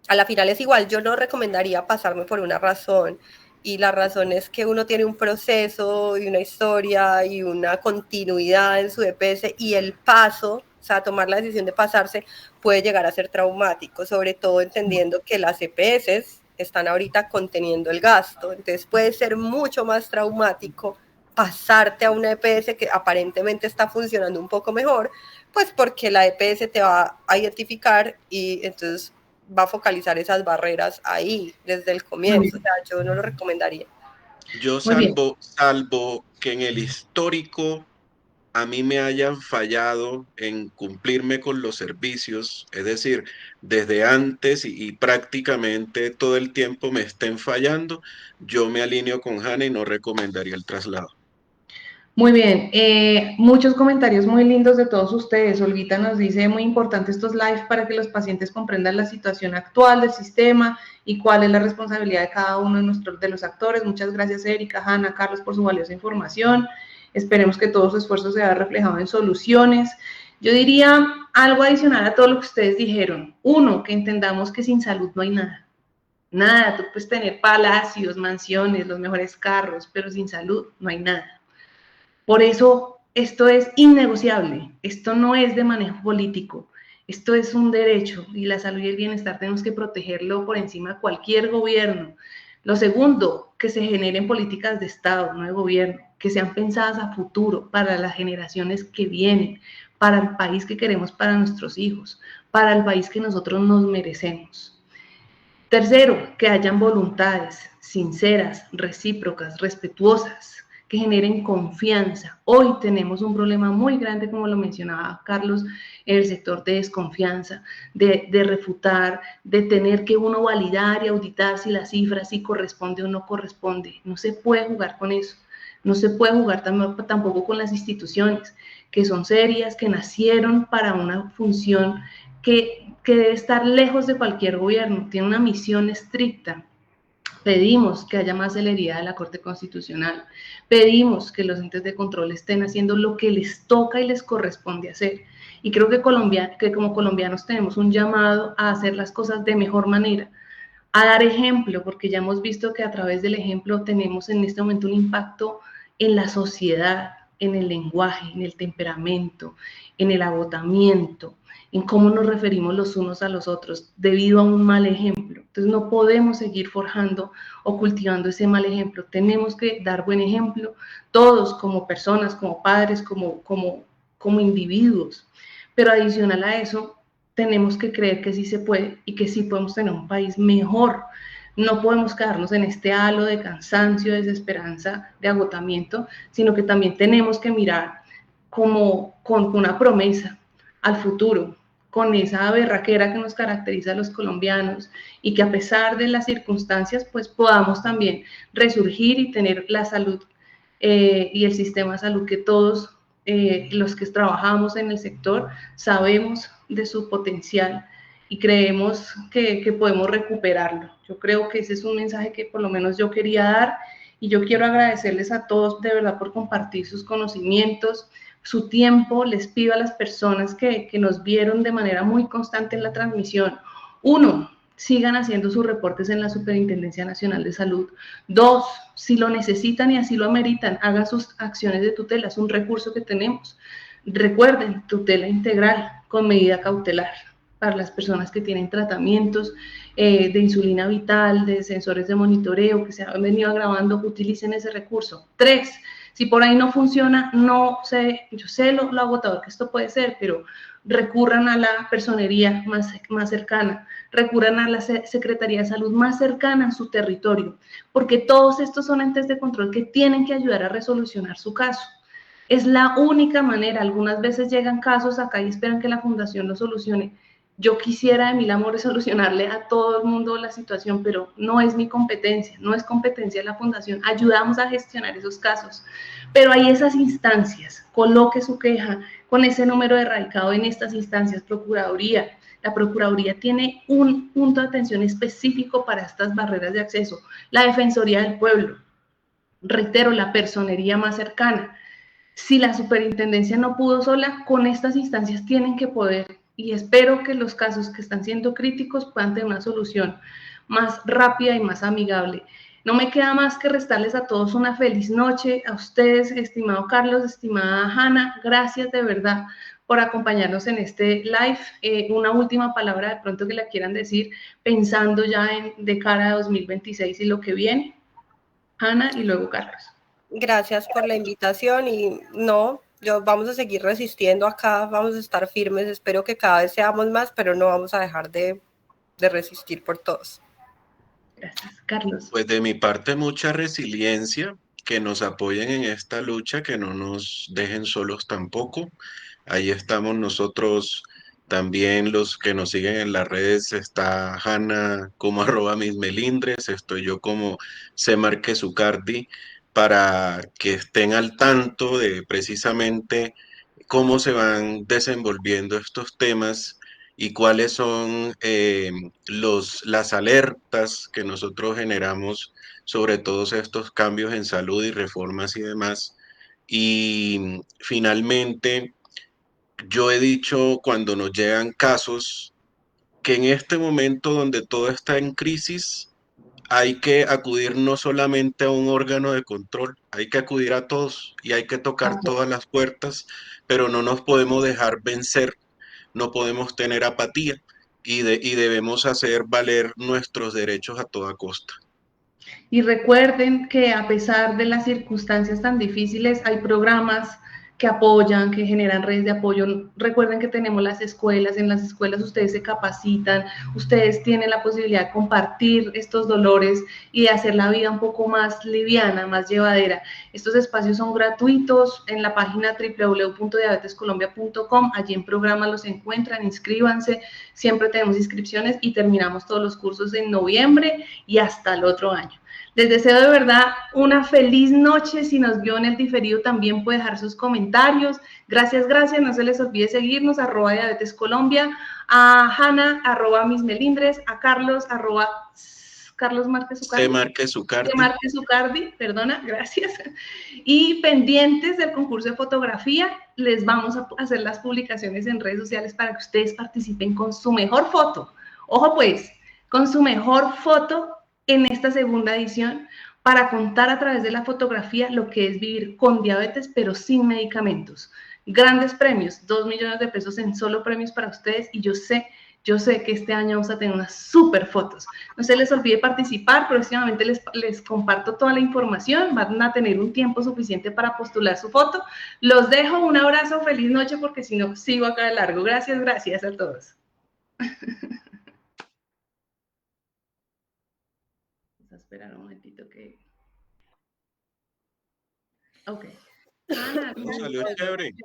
a la final es igual. Yo no recomendaría pasarme por una razón, y la razón es que uno tiene un proceso y una historia y una continuidad en su EPS, y el paso, o sea, tomar la decisión de pasarse puede llegar a ser traumático, sobre todo entendiendo que las EPS están ahorita conteniendo el gasto, entonces puede ser mucho más traumático pasarte a una EPS que aparentemente está funcionando un poco mejor, pues porque la EPS te va a identificar y entonces va a focalizar esas barreras ahí desde el comienzo. O sea, yo no lo recomendaría.
Yo salvo que en el histórico a mí me hayan fallado en cumplirme con los servicios, es decir, desde antes y prácticamente todo el tiempo me estén fallando, yo me alineo con Hanna y no recomendaría el traslado.
Muy bien, muchos comentarios muy lindos de todos ustedes. Olguita nos dice, muy importante estos live para que los pacientes comprendan la situación actual del sistema y cuál es la responsabilidad de cada uno de los actores. Muchas gracias, Erika, Hanna, Carlos, por su valiosa información. Esperemos que todo su esfuerzo se vea reflejado en soluciones. Yo diría algo adicional a todo lo que ustedes dijeron. Uno, que entendamos que sin salud no hay nada. Nada, tú puedes tener palacios, mansiones, los mejores carros, pero sin salud no hay nada. Por eso esto es innegociable, esto no es de manejo político, esto es un derecho y la salud y el bienestar tenemos que protegerlo por encima de cualquier gobierno. Lo segundo, que se generen políticas de Estado, no de gobierno, que sean pensadas a futuro para las generaciones que vienen, para el país que queremos para nuestros hijos, para el país que nosotros nos merecemos. Tercero, que hayan voluntades sinceras, recíprocas, respetuosas, que generen confianza. Hoy tenemos un problema muy grande, como lo mencionaba Carlos, en el sector de desconfianza, de refutar, de tener que uno validar y auditar si la cifra sí corresponde o no corresponde. No se puede jugar con eso. No se puede jugar tampoco con las instituciones, que son serias, que nacieron para una función que debe estar lejos de cualquier gobierno, tiene una misión estricta. Pedimos que haya más celeridad de la Corte Constitucional, pedimos que los entes de control estén haciendo lo que les toca y les corresponde hacer. Y creo que como colombianos tenemos un llamado a hacer las cosas de mejor manera, a dar ejemplo, porque ya hemos visto que a través del ejemplo tenemos en este momento un impacto en la sociedad, en el lenguaje, en el temperamento, en el agotamiento, en cómo nos referimos los unos a los otros debido a un mal ejemplo. Entonces no podemos seguir forjando o cultivando ese mal ejemplo. Tenemos que dar buen ejemplo todos como personas, como padres, como individuos. Pero adicional a eso, tenemos que creer que sí se puede y que sí podemos tener un país mejor. No podemos quedarnos en este halo de cansancio, de desesperanza, de agotamiento, sino que también tenemos que mirar como con una promesa al futuro, con esa berraquera que nos caracteriza a los colombianos y que a pesar de las circunstancias, pues podamos también resurgir y tener la salud y el sistema de salud que todos los que trabajamos en el sector sabemos de su potencial y creemos que podemos recuperarlo. Yo creo que ese es un mensaje que por lo menos yo quería dar, y yo quiero agradecerles a todos de verdad por compartir sus conocimientos, su tiempo. Les pido a las personas que nos vieron de manera muy constante en la transmisión: 1, sigan haciendo sus reportes en la Superintendencia Nacional de Salud. 2, si lo necesitan y así lo ameritan, hagan sus acciones de tutela, es un recurso que tenemos. Recuerden, tutela integral con medida cautelar para las personas que tienen tratamientos de insulina vital, de sensores de monitoreo que se han venido agravando, utilicen ese recurso. 3, si por ahí no funciona, no sé, yo sé lo agotador que esto puede ser, pero recurran a la personería más cercana, recurran a la Secretaría de Salud más cercana en su territorio, porque todos estos son entes de control que tienen que ayudar a resolucionar su caso. Es la única manera. Algunas veces llegan casos acá y esperan que la fundación lo solucione. Yo quisiera de mil amores solucionarle a todo el mundo la situación, pero no es mi competencia, no es competencia de la fundación. Ayudamos a gestionar esos casos, pero hay esas instancias. Coloque su queja con ese número de radicado en estas instancias. Procuraduría. La Procuraduría tiene un punto de atención específico para estas barreras de acceso. La Defensoría del Pueblo. Reitero, la personería más cercana. Si la superintendencia no pudo sola, con estas instancias tienen que poder, y espero que los casos que están siendo críticos puedan tener una solución más rápida y más amigable. No me queda más que restarles a todos una feliz noche, a ustedes, estimado Carlos, estimada Hanna, gracias de verdad por acompañarnos en este live. Una última palabra de pronto que la quieran decir, pensando ya de cara a 2026 y lo que viene. Hanna y luego Carlos.
Gracias por la invitación y vamos a seguir resistiendo acá, vamos a estar firmes, espero que cada vez seamos más, pero no vamos a dejar de resistir por todos.
Gracias, Carlos.
Pues de mi parte, mucha resiliencia, que nos apoyen en esta lucha, que no nos dejen solos tampoco. Ahí estamos nosotros también, los que nos siguen en las redes. Está Hanna como @mismelindres, estoy yo como cmarquezucardi, para que estén al tanto de precisamente cómo se van desenvolviendo estos temas y cuáles son las alertas que nosotros generamos sobre todos estos cambios en salud y reformas y demás. Y finalmente, yo he dicho cuando nos llegan casos que en este momento donde todo está en crisis, hay que acudir no solamente a un órgano de control, hay que acudir a todos y hay que tocar todas las puertas, pero no nos podemos dejar vencer, no podemos tener apatía y debemos hacer valer nuestros derechos a toda costa.
Y recuerden que a pesar de las circunstancias tan difíciles, hay programas que apoyan, que generan redes de apoyo. Recuerden que tenemos las escuelas, en las escuelas ustedes se capacitan, ustedes tienen la posibilidad de compartir estos dolores y de hacer la vida un poco más liviana, más llevadera. Estos espacios son gratuitos en la página www.diabetescolombia.com, allí en programa los encuentran, inscríbanse, siempre tenemos inscripciones y terminamos todos los cursos en noviembre y hasta el otro año. Les deseo de verdad una feliz noche. Si nos vio en el diferido también puede dejar sus comentarios. Gracias, no se les olvide seguirnos, @diabetescolombia, a Hanna, @mismelindres, a Carlos, Carlos Marquezucardi, perdona, gracias. Y pendientes del concurso de fotografía, les vamos a hacer las publicaciones en redes sociales para que ustedes participen con su mejor foto. Ojo pues, con su mejor foto en esta segunda edición, para contar a través de la fotografía lo que es vivir con diabetes pero sin medicamentos. Grandes premios, 2 millones de pesos en solo premios para ustedes, y yo sé que este año vamos a tener unas súper fotos. No se les olvide participar, próximamente les comparto toda la información, van a tener un tiempo suficiente para postular su foto. Los dejo, un abrazo, feliz noche, porque si no sigo acá de largo. Gracias a todos. Vamos a esperar un momentito que... Ok.
Salió chévere.